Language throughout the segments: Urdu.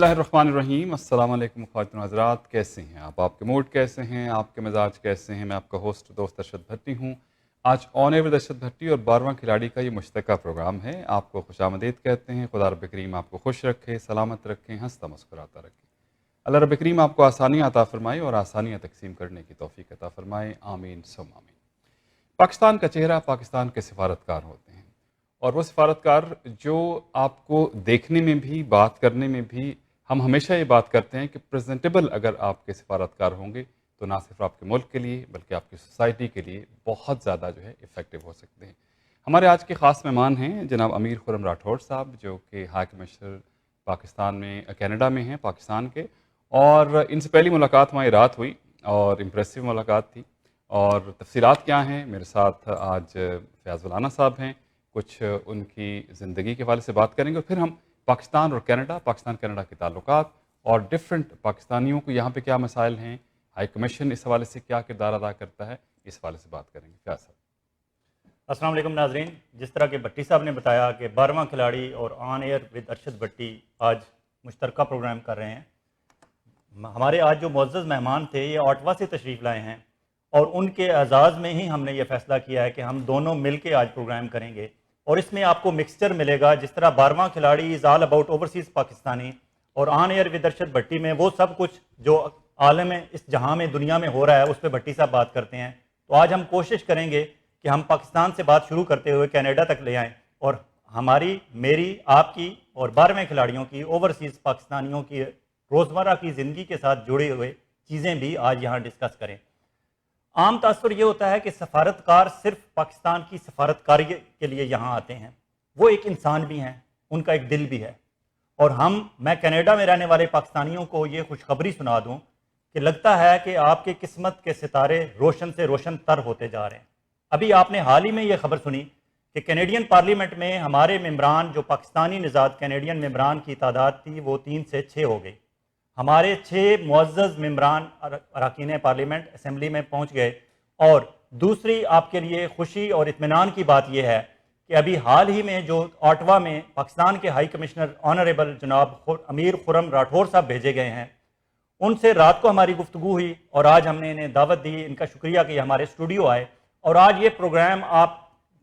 اللہ الرحمن الرحیم۔ السلام علیکم خواتین و حضرات، کیسے ہیں آپ کے موڈ کیسے ہیں، آپ کے مزاج کیسے ہیں؟ میں آپ کا ہوسٹ دوست ارشد بھٹی ہوں۔ آج آن ایئر ود ارشد بھٹی اور 12واں کھلاڑی کا یہ مشترکہ پروگرام ہے۔ آپ کو خوش آمدید کہتے ہیں۔ خدا رب کریم آپ کو خوش رکھے، سلامت رکھے، ہنستا مسکراتا رکھے۔ اللہ رب کریم آپ کو آسانیاں عطا فرمائے اور آسانیاں تقسیم کرنے کی توفیق عطا فرمائے، آمین ثم آمین۔ پاکستان کا چہرہ پاکستان کے سفارتکار ہوتے ہیں، اور وہ سفارتکار جو آپ کو دیکھنے میں بھی، بات کرنے میں بھی، ہم ہمیشہ یہ بات کرتے ہیں کہ پریزنٹیبل اگر آپ کے سفارتکار ہوں گے تو نہ صرف آپ کے ملک کے لیے بلکہ آپ کی سوسائٹی کے لیے بہت زیادہ افیکٹو ہو سکتے ہیں۔ ہمارے آج کے خاص مہمان ہیں جناب امیر خرم راٹھور صاحب، جو کہ ہائی کمشنر پاکستان میں کینیڈا میں ہیں، پاکستان کے، اور ان سے پہلی ملاقات ہماری رات ہوئی اور امپریسو ملاقات تھی۔ اور تفصیلات کیا ہیں، میرے ساتھ آج فیاض ولانا صاحب ہیں، کچھ ان کی زندگی کے حوالے سے بات کریں گے، اور پھر ہم پاکستان اور کینیڈا، پاکستان کینیڈا کے تعلقات اور ڈفرینٹ پاکستانیوں کو یہاں پہ کیا مسائل ہیں، ہائی کمیشن اس حوالے سے کیا کردار ادا کرتا ہے، اس حوالے سے بات کریں گے۔ فیاض صاحب السلام علیکم ناظرین۔ جس طرح کہ بھٹی صاحب نے بتایا کہ 12واں کھلاڑی اور آن ایئر ود ارشد بھٹی آج مشترکہ پروگرام کر رہے ہیں۔ ہمارے آج جو معزز مہمان تھے یہ آٹوا سے تشریف لائے ہیں، اور ان کے اعزاز میں ہی ہم نے یہ فیصلہ کیا ہے کہ ہم دونوں مل کے آج پروگرام کریں گے، اور اس میں آپ کو مکسچر ملے گا۔ جس طرح 12واں کھلاڑی از آل اباؤٹ اوورسیز پاکستانی، اور آن ایئر ود ارشد بھٹی میں وہ سب کچھ جو عالم اس جہاں میں، دنیا میں ہو رہا ہے، اس پہ بھٹی صاحب بات کرتے ہیں۔ تو آج ہم کوشش کریں گے کہ ہم پاکستان سے بات شروع کرتے ہوئے کینیڈا تک لے آئیں، اور ہماری، میری، آپ کی اور 12ویں کھلاڑیوں کی، اوورسیز پاکستانیوں کی روزمرہ کی زندگی کے ساتھ جڑے ہوئے چیزیں بھی آج یہاں ڈسکس کریں۔ عام تاثر یہ ہوتا ہے کہ سفارتکار صرف پاکستان کی سفارتکاری کے لیے یہاں آتے ہیں، وہ ایک انسان بھی ہیں، ان کا ایک دل بھی ہے۔ اور میں کینیڈا میں رہنے والے پاکستانیوں کو یہ خوشخبری سنا دوں کہ لگتا ہے کہ آپ کے قسمت کے ستارے روشن سے روشن تر ہوتے جا رہے ہیں۔ ابھی آپ نے حال ہی میں یہ خبر سنی کہ کینیڈین پارلیمنٹ میں ہمارے ممبران، جو پاکستانی نژاد کینیڈین ممبران کی تعداد تھی، وہ 3 سے 6 ہو گئی۔ ہمارے 6 معزز ممبران اراکین پارلیمنٹ اسمبلی میں پہنچ گئے۔ اور دوسری آپ کے لیے خوشی اور اطمینان کی بات یہ ہے کہ ابھی حال ہی میں جو آٹوا میں پاکستان کے ہائی کمشنر آنریبل جناب امیر خرم راٹھور صاحب بھیجے گئے ہیں، ان سے رات کو ہماری گفتگو ہوئی، اور آج ہم نے انہیں دعوت دی۔ ان کا شکریہ کہ یہ ہمارے اسٹوڈیو آئے، اور آج یہ پروگرام آپ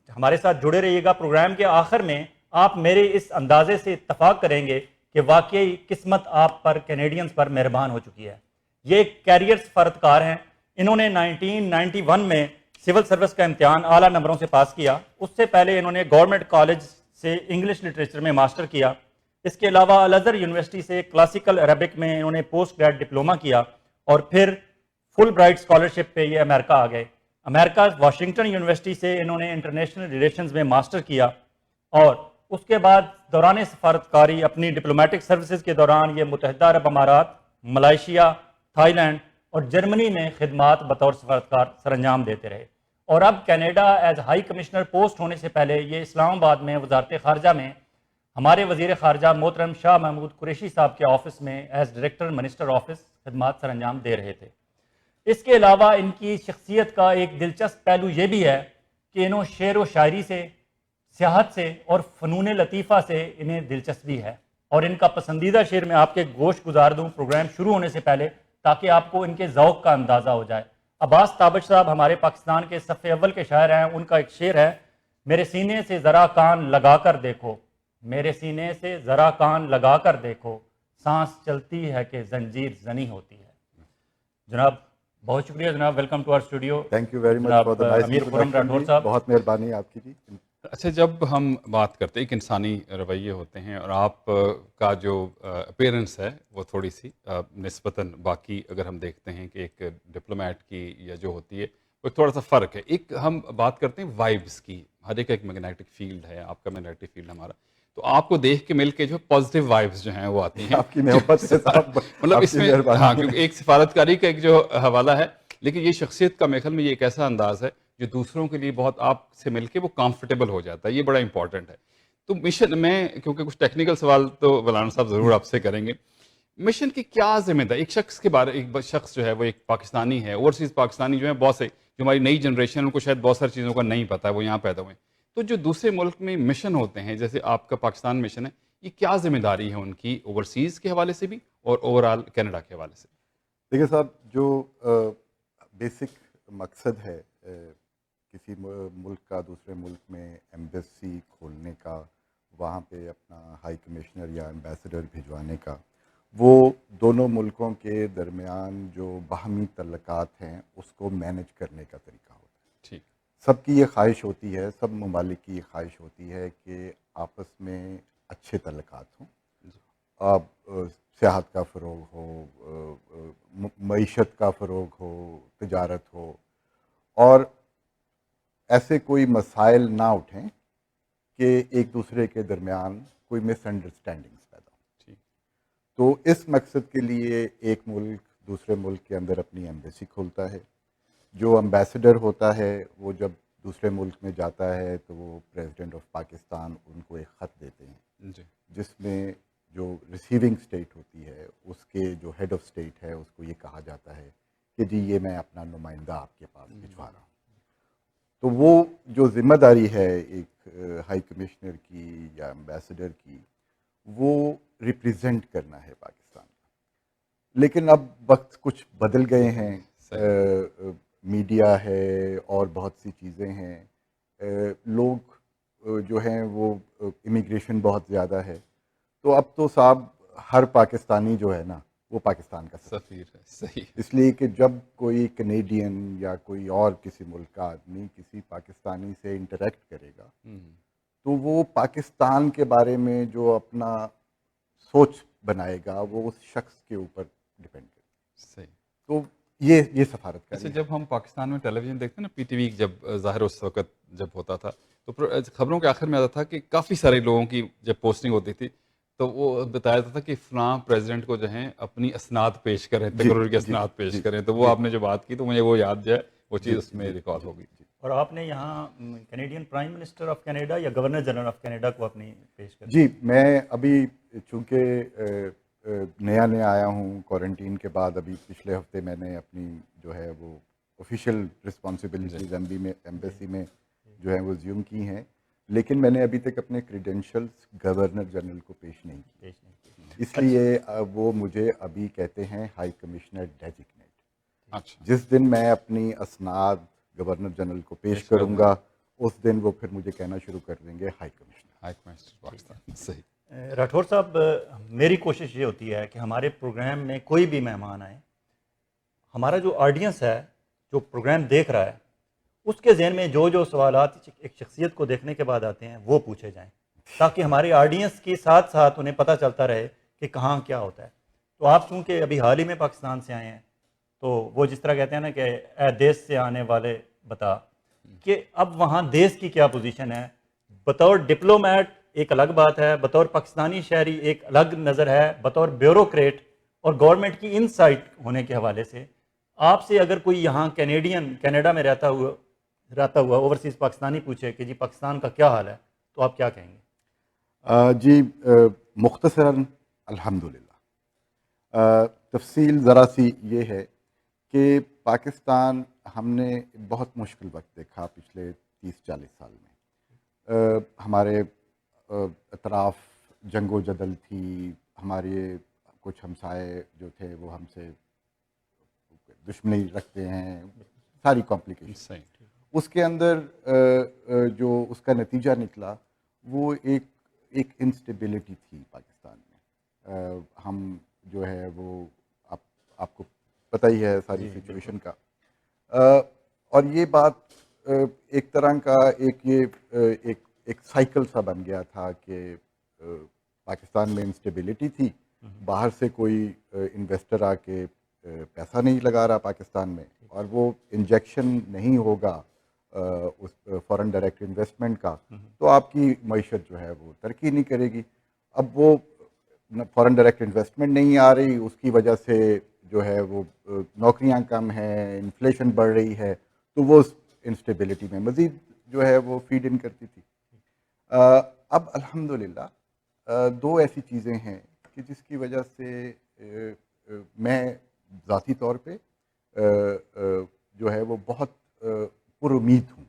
ہمارے ساتھ جڑے رہیے گا۔ پروگرام کے آخر میں آپ میرے اس اندازے سے اتفاق کریں گے کہ واقعی قسمت آپ پر، کینیڈینز پر مہربان ہو چکی ہے۔ یہ ایک کیریئر سفارتکار ہیں۔ انہوں نے 1991 میں سول سروس کا امتحان اعلیٰ نمبروں سے پاس کیا۔ اس سے پہلے انہوں نے گورنمنٹ کالج سے انگلش لٹریچر میں ماسٹر کیا۔ اس کے علاوہ الازہر یونیورسٹی سے کلاسیکل عربک میں انہوں نے پوسٹ گریڈ ڈپلوما کیا، اور پھر فل برائٹ اسکالرشپ پہ یہ امریکہ آ گئے۔ امریکہ واشنگٹن یونیورسٹی سے انہوں نے انٹرنیشنل ریلیشنز میں ماسٹر کیا، اور اس کے بعد دوران سفارتکاری اپنی ڈپلومیٹک سروسز کے دوران یہ متحدہ عرب امارات، ملائیشیا، تھائی لینڈ اور جرمنی میں خدمات بطور سفارتکار سر انجام دیتے رہے۔ اور اب Canada as high commissioner post ہونے سے پہلے یہ اسلام آباد میں وزارت خارجہ میں ہمارے وزیر خارجہ محترم شاہ محمود قریشی صاحب کے آفس میں ایز ڈائریکٹر منسٹر آفس خدمات سر انجام دے رہے تھے۔ اس کے علاوہ ان کی شخصیت کا ایک دلچسپ پہلو یہ بھی ہے کہ انہوں شعر و شاعری سے، سیاحت سے اور فنون لطیفہ سے انہیں دلچسپی ہے، اور ان کا پسندیدہ شعر میں آپ کے گوش گزار دوں پروگرام شروع ہونے سے پہلے، تاکہ آپ کو ان کے ذوق کا اندازہ ہو جائے۔ عباس تابش صاحب ہمارے پاکستان کے صف اول کے شاعر ہیں۔ ان کا ایک شعر ہے، میرے سینے سے ذرا کان لگا کر دیکھو، میرے سینے سے ذرا کان لگا کر دیکھو، سانس چلتی ہے کہ زنجیر زنی ہوتی ہے۔ جناب بہت شکریہ جناب، welcome to our studio. Thank you very much for the nice Amir Khurram Rathore sahab, بہت مہربانی آپ کی جی۔ اچھا، جب ہم بات کرتے ہیں ایک انسانی رویے ہوتے ہیں، اور آپ کا جو اپیرنس ہے وہ تھوڑی سی نسبتاً باقی اگر ہم دیکھتے ہیں کہ ایک ڈپلومیٹ کی یا جو ہوتی ہے وہ تھوڑا سا فرق ہے۔ ایک ہم بات کرتے ہیں وائبس کی، ہر ایک کا ایک میگنیٹک فیلڈ ہے، آپ کا میگنیٹک فیلڈ ہمارا، تو آپ کو دیکھ کے مل کے جو پازیٹیو وائبس جو ہیں وہ آتی ہیں۔ آپ کی محبت سے صاحب، مطلب اس میں ہاں، کیونکہ ایک سفارتکاری کا ایک جو حوالہ ہے، لیکن یہ شخصیت کا میرے خیال میں یہ ایک ایسا انداز ہے جو دوسروں کے لیے بہت آپ سے مل کے وہ کمفرٹیبل ہو جاتا ہے، یہ بڑا امپورٹنٹ ہے۔ تو مشن میں، کیونکہ کچھ ٹیکنیکل سوال تو ولانا صاحب ضرور آپ سے کریں گے، مشن کی کیا ذمہ داری ایک شخص کے بارے، ایک شخص جو ہے وہ ایک پاکستانی ہے، اوورسیز پاکستانی جو ہے بہت سے، جو ہماری نئی جنریشن ان کو شاید بہت ساری چیزوں کا نہیں پتہ ہے، وہ یہاں پیدا ہوئے ہیں، تو جو دوسرے ملک میں مشن ہوتے ہیں جیسے آپ کا پاکستان مشن ہے، یہ کیا ذمہ داری ہے ان کی اوورسیز کے حوالے سے بھی اور اوور آل کینیڈا کے حوالے سے؟ دیکھیے صاحب، جو بیسک مقصد ہے کسی ملک کا دوسرے ملک میں ایمبیسی کھولنے کا، وہاں پہ اپنا ہائی کمشنر یا ایمبیسڈر بھجوانے کا، وہ دونوں ملکوں کے درمیان جو باہمی تعلقات ہیں اس کو مینج کرنے کا طریقہ ہوتا ہے۔ ٹھیک، سب کی یہ خواہش ہوتی ہے، سب ممالک کی یہ خواہش ہوتی ہے کہ آپس میں اچھے تعلقات ہوں، اب سیاحت کا فروغ ہو، معیشت کا فروغ ہو، تجارت ہو، اور ایسے کوئی مسائل نہ اٹھیں کہ ایک دوسرے کے درمیان کوئی مس انڈرسٹینڈنگس پیدا ہو۔ ٹھیک، تو اس مقصد کے لیے ایک ملک دوسرے ملک کے اندر اپنی ایمبیسی کھولتا ہے۔ جو امبیسڈر ہوتا ہے وہ جب دوسرے ملک میں جاتا ہے تو وہ پریزیڈنٹ آف پاکستان ان کو ایک خط دیتے ہیں، جی، جس میں جو ریسیونگ اسٹیٹ ہوتی ہے اس کے جو ہیڈ آف اسٹیٹ ہے اس کو یہ کہا جاتا ہے کہ جی یہ میں اپنا نمائندہ آپ کے پاس بھجوا رہا ہوں۔ تو وہ جو ذمہ داری ہے ایک ہائی کمشنر کی یا امبیسڈر کی، وہ ریپریزنٹ کرنا ہے پاکستان کا۔ لیکن اب وقت کچھ بدل گئے ہیں، میڈیا ہے اور بہت سی چیزیں ہیں، لوگ جو ہیں وہ امیگریشن بہت زیادہ ہے، تو اب تو صاحب ہر پاکستانی جو ہے نا وہ پاکستان کا سفیر ہے، صحیح ہے، اس لیے کہ جب کوئی کینیڈین یا کوئی اور کسی ملک کا آدمی کسی پاکستانی سے انٹریکٹ کرے گا تو وہ پاکستان کے بارے میں جو اپنا سوچ بنائے گا وہ اس شخص کے اوپر ڈپینڈ کرے گا۔ صحیح۔ تو یہ سفارت اچھا، کاری ہے۔ جب ہم پاکستان میں ٹیلی ویژن دیکھتے ہیں نا، پی ٹی وی جب ظاہر اس وقت جب ہوتا تھا تو خبروں کے آخر میں آتا تھا کہ کافی سارے لوگوں کی جب پوسٹنگ ہوتی تھی تو وہ بتایا جاتا تھا کہ فلاں پریزیڈنٹ کو جو ہیں اپنی اسناد پیش کریں، تقرر کے اسناد پیش کریں، تو وہ آپ نے جو بات کی تو مجھے وہ یاد جو ہے وہ چیز اس میں ریکال ہوگی۔ اور آپ نے یہاں Canadian prime minister of Canada یا گورنر جنرل آف کینیڈا کو اپنی پیش کر؟ جی، میں ابھی چونکہ نیا آیا ہوں کوارنٹین کے بعد، ابھی پچھلے ہفتے میں نے اپنی جو ہے وہ آفیشیل رسپانسبلٹیز ایمبیسی میں جو ہیں وہ زیوم کی ہیں، لیکن میں نے ابھی تک اپنے کریڈینشلز گورنر جنرل کو پیش نہیں کی، اس لیے وہ مجھے ابھی کہتے ہیں ہائی کمشنر ڈیزگنیٹ۔ اچھا، جس دن میں اپنی اسناد گورنر جنرل کو پیش کروں گا اس دن وہ پھر مجھے کہنا شروع کر دیں گے high commissioner. High commissioner Pakistan, صحیح۔ راٹھور صاحب، میری کوشش یہ ہوتی ہے کہ ہمارے پروگرام میں کوئی بھی مہمان آئے، ہمارا جو آڈینس ہے جو پروگرام دیکھ رہا ہے اس کے ذہن میں جو سوالات ایک شخصیت کو دیکھنے کے بعد آتے ہیں وہ پوچھے جائیں، تاکہ ہمارے آڈینس کے ساتھ ساتھ انہیں پتہ چلتا رہے کہ کہاں کیا ہوتا ہے۔ تو آپ چونکہ ابھی حال ہی میں پاکستان سے آئے ہیں تو وہ جس طرح کہتے ہیں نا کہ اے دیس سے آنے والے بتا، کہ اب وہاں دیس کی کیا پوزیشن ہے، بطور ڈپلومیٹ ایک الگ بات ہے، بطور پاکستانی شہری ایک الگ نظر ہے، بطور بیوروکریٹ اور گورنمنٹ کی انسائٹ ہونے کے حوالے سے آپ سے اگر کوئی یہاں کینیڈین کینیڈا میں رہتا ہوا اوورسیز پاکستانی پوچھے کہ جی پاکستان کا کیا حال ہے تو آپ کیا کہیں گے؟ جی، مختصراً الحمدللہ۔ تفصیل ذرا سی یہ ہے کہ پاکستان ہم نے بہت مشکل وقت دیکھا پچھلے 30-40 سال میں۔ ہمارے اطراف جنگ و جدل تھی، ہمارے کچھ ہمسائے جو تھے وہ ہم سے دشمنی رکھتے ہیں، ساری کمپلیکیشن۔ صحیح، اس کے اندر جو اس کا نتیجہ نکلا وہ ایک انسٹیبلٹی تھی پاکستان میں۔ ہم جو ہے وہ آپ کو پتہ ہی ہے ساری سچویشن کا، اور یہ بات ایک طرح کا ایک سائیکل سا بن گیا تھا کہ پاکستان میں انسٹیبلٹی تھی، باہر سے کوئی انویسٹر آ کے پیسہ نہیں لگا رہا پاکستان میں، اور وہ انجیکشن نہیں ہوگا اس فورن ڈائریکٹ انویسٹمنٹ کا تو آپ کی معیشت جو ہے وہ ترقی نہیں کرے گی۔ اب وہ فورن ڈائریکٹ انویسٹمنٹ نہیں آ رہی، اس کی وجہ سے جو ہے وہ نوکریاں کم ہیں، انفلیشن بڑھ رہی ہے، تو وہ انسٹیبلٹی میں مزید جو ہے وہ فیڈ ان کرتی تھی۔ اب الحمدللہ دو ایسی چیزیں ہیں کہ جس کی وجہ سے میں ذاتی طور پہ جو ہے وہ بہت پر امید ہوں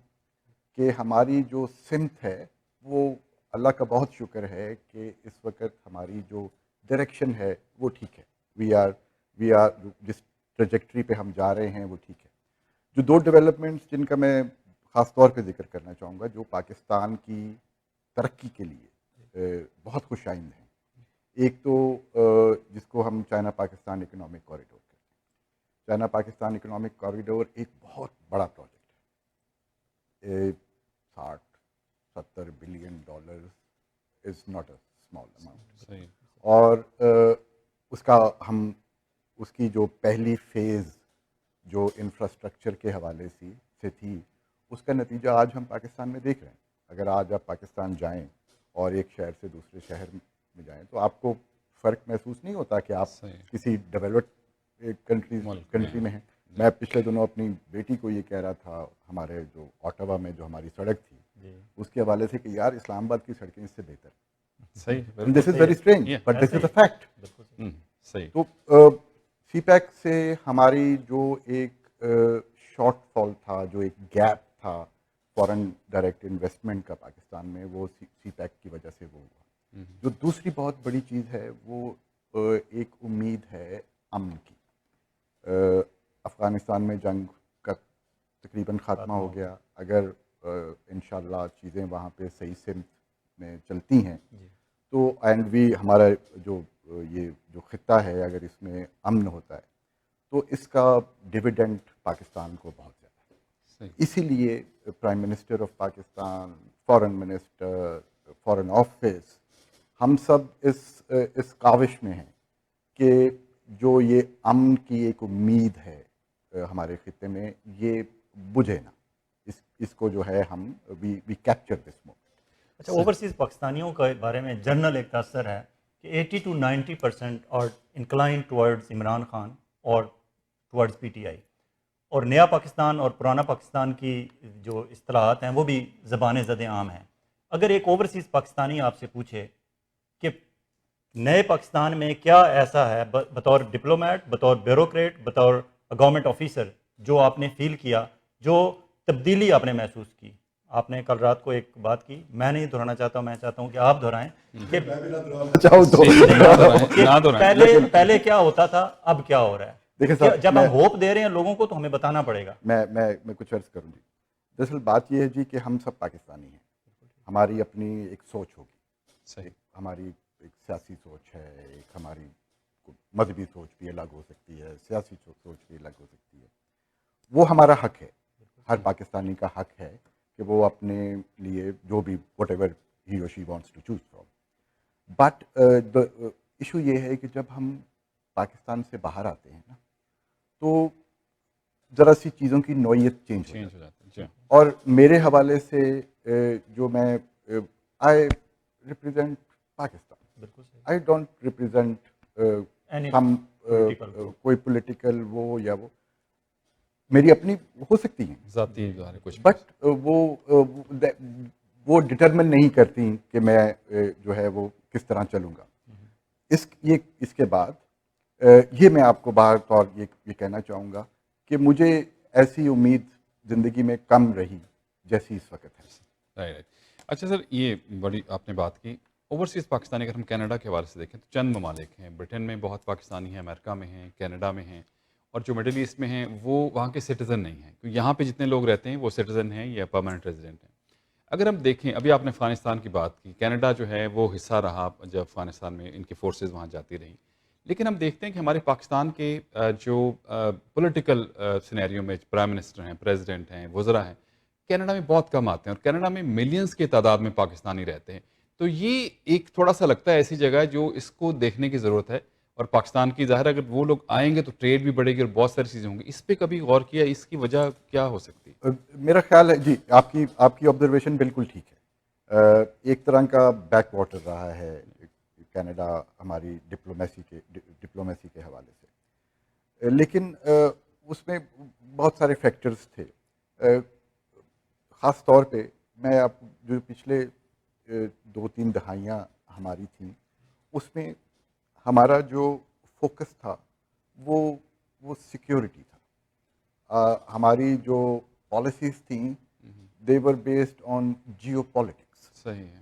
کہ ہماری جو سمت ہے وہ اللہ کا بہت شکر ہے کہ اس وقت ہماری جو ڈائریکشن ہے وہ ٹھیک ہے. وی آر جس ٹریجیکٹری پہ ہم جا رہے ہیں وہ ٹھیک ہے. جو دو ڈیولپمنٹس جن کا میں خاص طور پہ ذکر کرنا چاہوں گا جو پاکستان کی ترقی کے لیے بہت خوش آئند ہیں. ایک تو جس کو ہم چائنا پاکستان اکنامک کوریڈور کہتے ہیں. چائنا پاکستان اکنامک کوریڈور ایک بہت بڑا پروجیکٹ ہے. 60-70 billion dollar is not a small amount. اور اس کی جو پہلی فیز جو انفراسٹرکچر کے حوالے سے تھی اس کا نتیجہ آج ہم پاکستان میں دیکھ رہے ہیں. اگر آج آپ پاکستان جائیں اور ایک شہر سے دوسرے شہر میں جائیں تو آپ کو فرق محسوس نہیں ہوتا کہ آپ کسی ڈیولپڈ کنٹری میں ہیں. میں پچھلے دنوں اپنی بیٹی کو یہ کہہ رہا تھا ہمارے جو اوٹاوا میں جو ہماری سڑک تھی اس کے حوالے سے کہ یار اسلام آباد کی سڑکیں اس سے بہتر ہیں. This is very strange but this is a fact. تو سی پیک سے ہماری جو ایک شارٹ فال تھا, جو ایک گیپ تھا فارن ڈائریکٹ انویسٹمنٹ کا پاکستان میں, وہ سی پیک کی وجہ سے وہ ہوا. جو دوسری بہت بڑی چیز ہے وہ ایک امید ہے امن کی. افغانستان میں جنگ کا تقریباً خاتمہ ہو گیا. اگر انشاءاللہ چیزیں وہاں پہ صحیح سمت میں چلتی ہیں تو اینڈ ہمارا یہ جو خطہ ہے اگر اس میں امن ہوتا ہے تو اس کا ڈویڈنڈ پاکستان کو بہت زیادہ ہے. اسی لیے prime minister of Pakistan, foreign minister, foreign office, ہم سب اس کاوش میں ہیں کہ جو یہ امن کی ایک امید ہے ہمارے خطے میں یہ بجھے نہ. اس کو جو ہے ہم وی کیپچر دس مومنٹ. اچھا, اوورسیز پاکستانیوں کے بارے میں جنرل ایک تاثر ہے کہ 80 to 90% اور انکلائن ٹورڈز عمران خان اور ٹورڈز پی ٹی آئی, اور نیا پاکستان اور پرانا پاکستان کی جو اصطلاحات ہیں وہ بھی زبان زد عام ہیں. اگر ایک اوورسیز پاکستانی آپ سے پوچھے کہ نئے پاکستان میں کیا ایسا ہے بطور ڈپلومیٹ, بطور بیوروکریٹ, بطور گورنمنٹ آفیسر جو آپ نے فیل کیا, جو تبدیلی آپ نے محسوس کی. آپ نے کل رات کو ایک بات کی, میں نہیں دہرانا چاہتا, میں چاہتا ہوں کہ آپ دہرائیں کہ پہلے کیا ہوتا تھا, اب کیا ہو رہا ہے. جب ہم ہوپ دے رہے ہیں لوگوں کو تو ہمیں بتانا پڑے گا. میں کچھ عرض کروں جی. دراصل بات یہ ہے جی کہ ہم سب پاکستانی ہیں. ہماری اپنی ایک سوچ ہوگی, ہماری ایک سیاسی سوچ ہے, ایک ہماری مذہبی سوچ بھی الگ ہو سکتی ہے, سیاسی سوچ بھی الگ ہو سکتی ہے. وہ ہمارا حق ہے, ہر پاکستانی کا حق ہے کہ وہ اپنے لیے جو بھی واٹ ایور ہی اور she wants to choose from. But issue یہ ہے کہ جب ہم پاکستان سے باہر آتے ہیں نا تو ذرا سی چیزوں کی نوعیت چینج ہو جاتی ہے. اور میرے حوالے سے جو میں I represent Pakistan, I don't represent کوئی پولیٹیکل وہ یا وہ میری اپنی ہو سکتی ہیں ذاتی, بٹ وہ ڈٹرمن نہیں کرتی کہ میں جو ہے وہ کس طرح چلوں گا. اس کے بعد یہ میں آپ کو باہر طور یہ کہنا چاہوں گا کہ مجھے ایسی امید زندگی میں کم رہی جیسی اس وقت ہے. اچھا سر, یہ بڑی آپ نے بات کی اوورسیز پاکستانی. اگر ہم کینیڈا کے حوالے سے دیکھیں تو چند ممالک ہیں. برٹن میں بہت پاکستانی ہیں, امریکہ میں ہیں, کینیڈا میں ہیں, اور جو مڈل ایسٹ میں ہیں وہ وہاں کے سٹیزن نہیں ہیں. کیونکہ یہاں پہ جتنے لوگ رہتے ہیں وہ سٹیزن ہیں یا پرماننٹ ریزیڈنٹ ہیں. اگر ہم دیکھیں, ابھی آپ نے افغانستان کی بات کی, کینیڈا جو ہے وہ حصہ رہا جب افغانستان میں ان کی فورسز وہاں جاتی رہیں. لیکن ہم دیکھتے ہیں کہ ہمارے پاکستان کے جو پولیٹیکل سینیریو میں پرائم منسٹر ہیں, پریزیڈنٹ ہیں, وزراء ہیں, کینیڈا میں بہت کم آتے ہیں, اور کینیڈا میں ملینز کی تعداد میں پاکستانی رہتے ہیں. تو یہ ایک تھوڑا سا لگتا ہے ایسی جگہ ہے جو اس کو دیکھنے کی ضرورت ہے. اور پاکستان کی ظاہر اگر وہ لوگ آئیں گے تو ٹریڈ بھی بڑھے گی اور بہت ساری چیزیں ہوں گی. اس پہ کبھی غور کیا, اس کی وجہ کیا ہو سکتی ہے؟ میرا خیال ہے جی آپ کی آبزرویشن بالکل ٹھیک ہے. ایک طرح کا بیک واٹر رہا ہے کینیڈا ہماری ڈپلومیسی کے حوالے سے, لیکن اس میں بہت سارے فیکٹرز تھے. خاص طور پہ میں آپ جو پچھلے 2-3 دہائیاں ہماری تھیں اس میں ہمارا جو فوکس تھا وہ سیکیورٹی تھا. ہماری جو پالیسیز تھیں دے were based on Jio politics. صحیح ہے.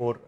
4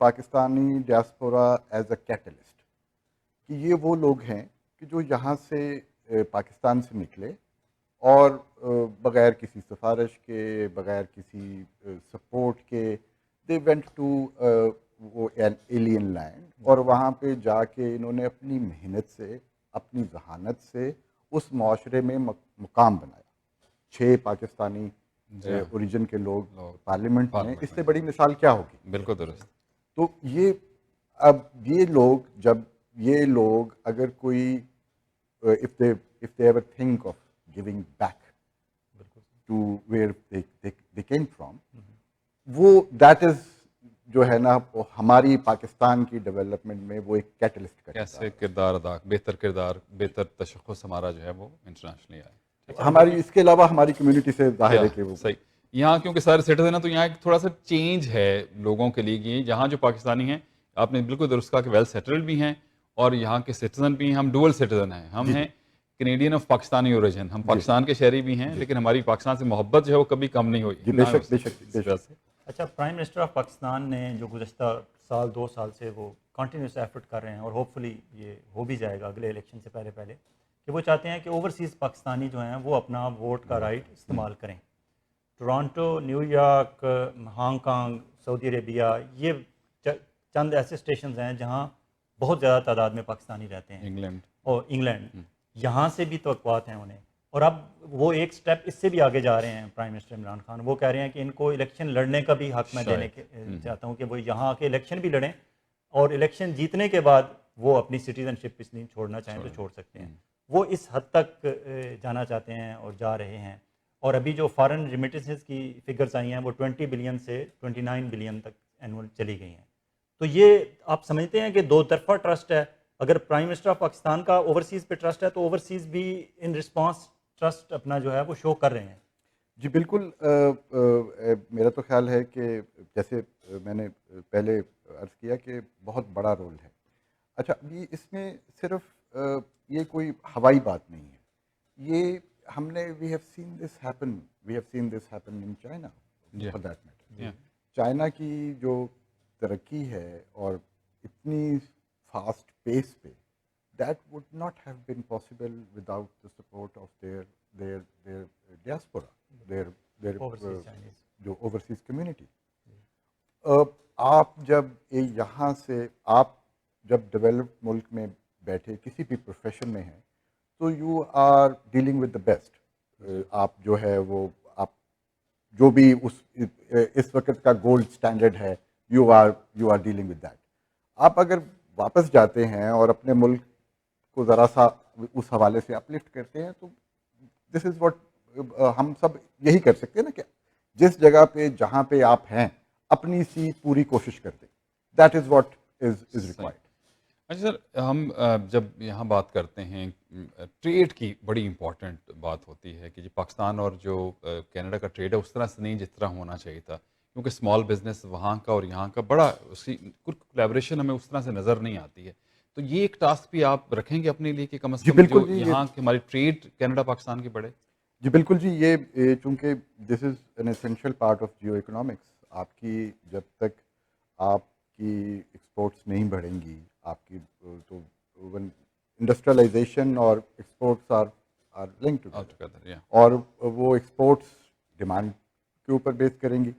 پاکستانی ڈیاسپورا ایز اے کیٹلسٹ کہ یہ وہ لوگ ہیں کہ جو یہاں سے پاکستان سے نکلے اور بغیر کسی سفارش کے، بغیر کسی سپورٹ کے دے وینٹ ٹو وہ این ایلین لینڈ، اور وہاں پہ جا کے انہوں نے اپنی محنت سے، اپنی ذہانت سے اس معاشرے میں مقام بنایا. 6 پاکستانی اوریجن کے لوگ پارلیمنٹ میں، اس سے بڑی مثال کیا ہوگی؟ بالکل درست. تو یہ اب یہ لوگ اگر کوئی if they ever think of giving back to where they came from, وہ that is جو ہے نا ہماری پاکستان کی ڈیولپمنٹ میں وہ ایک کیٹلسٹ کا کیسے کردار ادا، بہتر تشخص ہمارا جو ہے وہ انٹرنیشنلی آئے. ہماری، اس کے علاوہ ہماری کمیونٹی سے ظاہر ہے کہ وہ صحیح. یہاں کیونکہ سارے سٹیزن ہیں تو یہاں ایک تھوڑا سا چینج ہے لوگوں کے لیے. یہ یہاں جو پاکستانی ہیں، آپ نے بالکل درست کہا کہ ویل سیٹلڈ بھی ہیں اور یہاں کے سٹیزن بھی ہیں. ہم ڈوئل سٹیزن ہیں، ہم ہیں کینیڈین آف پاکستانی اوریجن، ہم پاکستان کے شہری بھی ہیں، لیکن ہماری پاکستان سے محبت جو ہے وہ کبھی کم نہیں ہوئی. بے شک بے شک بے شک. اچھا، پرائم منسٹر آف پاکستان نے جو گزشتہ سال 2 سال سے وہ کنٹینیوس ایفرٹ کر رہے ہیں، اور ہوپ فلی یہ ہو بھی جائے گا اگلے الیکشن سے پہلے کہ وہ چاہتے ہیں کہ اوورسیز پاکستانی جو ہیں وہ اپنا ووٹ کا رائٹ استعمال کریں. Toronto, New York, Hong Kong, Saudi Arabia, یہ چند ایسے اسٹیشنز ہیں جہاں بہت زیادہ تعداد میں پاکستانی رہتے ہیں. انگلینڈ یہاں سے بھی توقعات ہیں انہیں، اور اب وہ ایک سٹیپ اس سے بھی آگے جا رہے ہیں پرائم منسٹر عمران خان. وہ کہہ رہے ہیں کہ ان کو الیکشن لڑنے کا بھی حق میں دینے کے چاہتا ہوں کہ وہ یہاں آ کے الیکشن بھی لڑیں، اور الیکشن جیتنے کے بعد وہ اپنی سٹیزن شپ اس لیے چھوڑنا چاہیں تو چھوڑ سکتے ہیں. وہ اس حد تک جانا چاہتے ہیں اور جا رہے ہیں. اور ابھی جو فارن ریمیٹنسز کی فگرز آئی ہیں وہ 20 بلین سے 29 بلین تک اینول چلی گئی ہیں. تو یہ آپ سمجھتے ہیں کہ دو طرفہ ٹرسٹ ہے؟ اگر پرائم منسٹر آف پاکستان کا اوورسیز پہ ٹرسٹ ہے تو اوورسیز بھی ان رسپانس ٹرسٹ اپنا جو ہے وہ شو کر رہے ہیں. جی بالکل. میرا تو خیال ہے کہ جیسے میں نے پہلے عرض کیا کہ بہت بڑا رول ہے. اچھا، ابھی اس میں صرف یہ کوئی ہوائی بات نہیں ہے. یہ ہم نے we have seen this happen in China for that matter. China کی جو ترقی ہے اور اتنی فاسٹ پیس پہ، that would not have been possible without the support of their diaspora, their جو overseas community. آپ جب یہاں سے آپ جب ڈیولپڈ ملک میں بیٹھے کسی بھی پروفیشن میں ہیں تو you are dealing with the best. آپ جو ہے وہ آپ جو بھی اس وقت کا گولڈ اسٹینڈرڈ ہے، you are dealing with that. آپ اگر واپس جاتے ہیں اور اپنے ملک کو ذرا سا اس حوالے سے اپلفٹ کرتے ہیں تو دس از واٹ ہم سب یہی کر سکتے ہیں نا، کہ جس جگہ پہ جہاں پہ آپ ہیں اپنی سی پوری کوشش کرتے. That is what is required. اچھا سر، ہم جب یہاں بات کرتے ہیں ٹریڈ کی، بڑی امپورٹنٹ بات ہوتی ہے کہ پاکستان اور جو کینیڈا کا ٹریڈ ہے اس طرح سے نہیں جس طرح ہونا چاہیے تھا، کیونکہ اسمال بزنس وہاں کا اور یہاں کا بڑا اس کی کولیبریشن ہمیں اس طرح سے نظر نہیں آتی ہے. تو یہ ایک ٹاسک بھی آپ رکھیں گے اپنے لیے کہ کم از کم جو یہاں کی ہماری ٹریڈ کینیڈا پاکستان کی بڑھے؟ جی بالکل جی. یہ چونکہ this is an essential part of geo economics. آپ کی جب تک آپ کی ایکسپورٹس نہیں بڑھیں گی، آپ کی تو انڈسٹریلائزیشن اور ایکسپورٹس آر لنکڈ ٹوگیدر، اور وہ ایکسپورٹس ڈیمانڈ کے اوپر بیس کریں گی.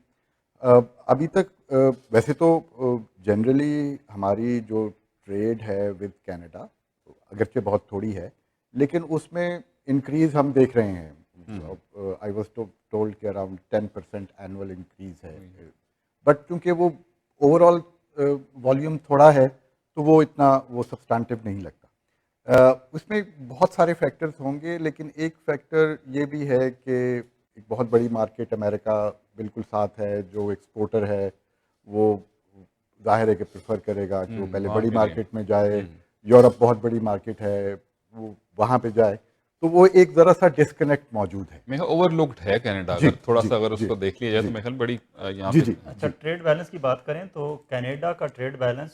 ابھی تک ویسے تو جنرلی ہماری جو ٹریڈ ہے ود کینیڈا اگرچہ بہت تھوڑی ہے، لیکن اس میں انکریز ہم دیکھ رہے ہیں. آئی واز ٹولڈ کہ اراؤنڈ 10% اینول انکریز ہے. بٹ چونکہ وہ اوور آل والیوم تھوڑا ہے تو وہ اتنا وہ سبسٹانٹیو نہیں لگتا. اس میں بہت سارے فیکٹرز ہوں گے، لیکن ایک فیکٹر یہ بھی ہے کہ ایک بہت بڑی مارکیٹ امریکہ بالکل ساتھ ہے. جو ایکسپورٹر ہے وہ ظاہر ہے کہ پریفر کرے گا کہ وہ پہلے بڑی مارکیٹ میں جائے. یورپ بہت بڑی مارکیٹ ہے، وہ وہاں پہ جائے. تو وہ ایک ذرا سا ڈسکنیکٹ موجود ہے. میں اوور لکڈ ہے کینیڈا، جی، اگر تھوڑا جی، سا اگر اس جی، کو دیکھ لیا جائے تو جی. میرے خیال بڑی یہاں جی پہ جی اچھا ٹریڈ بیلنس کی بات کریں تو کینیڈا کا ٹریڈ بیلنس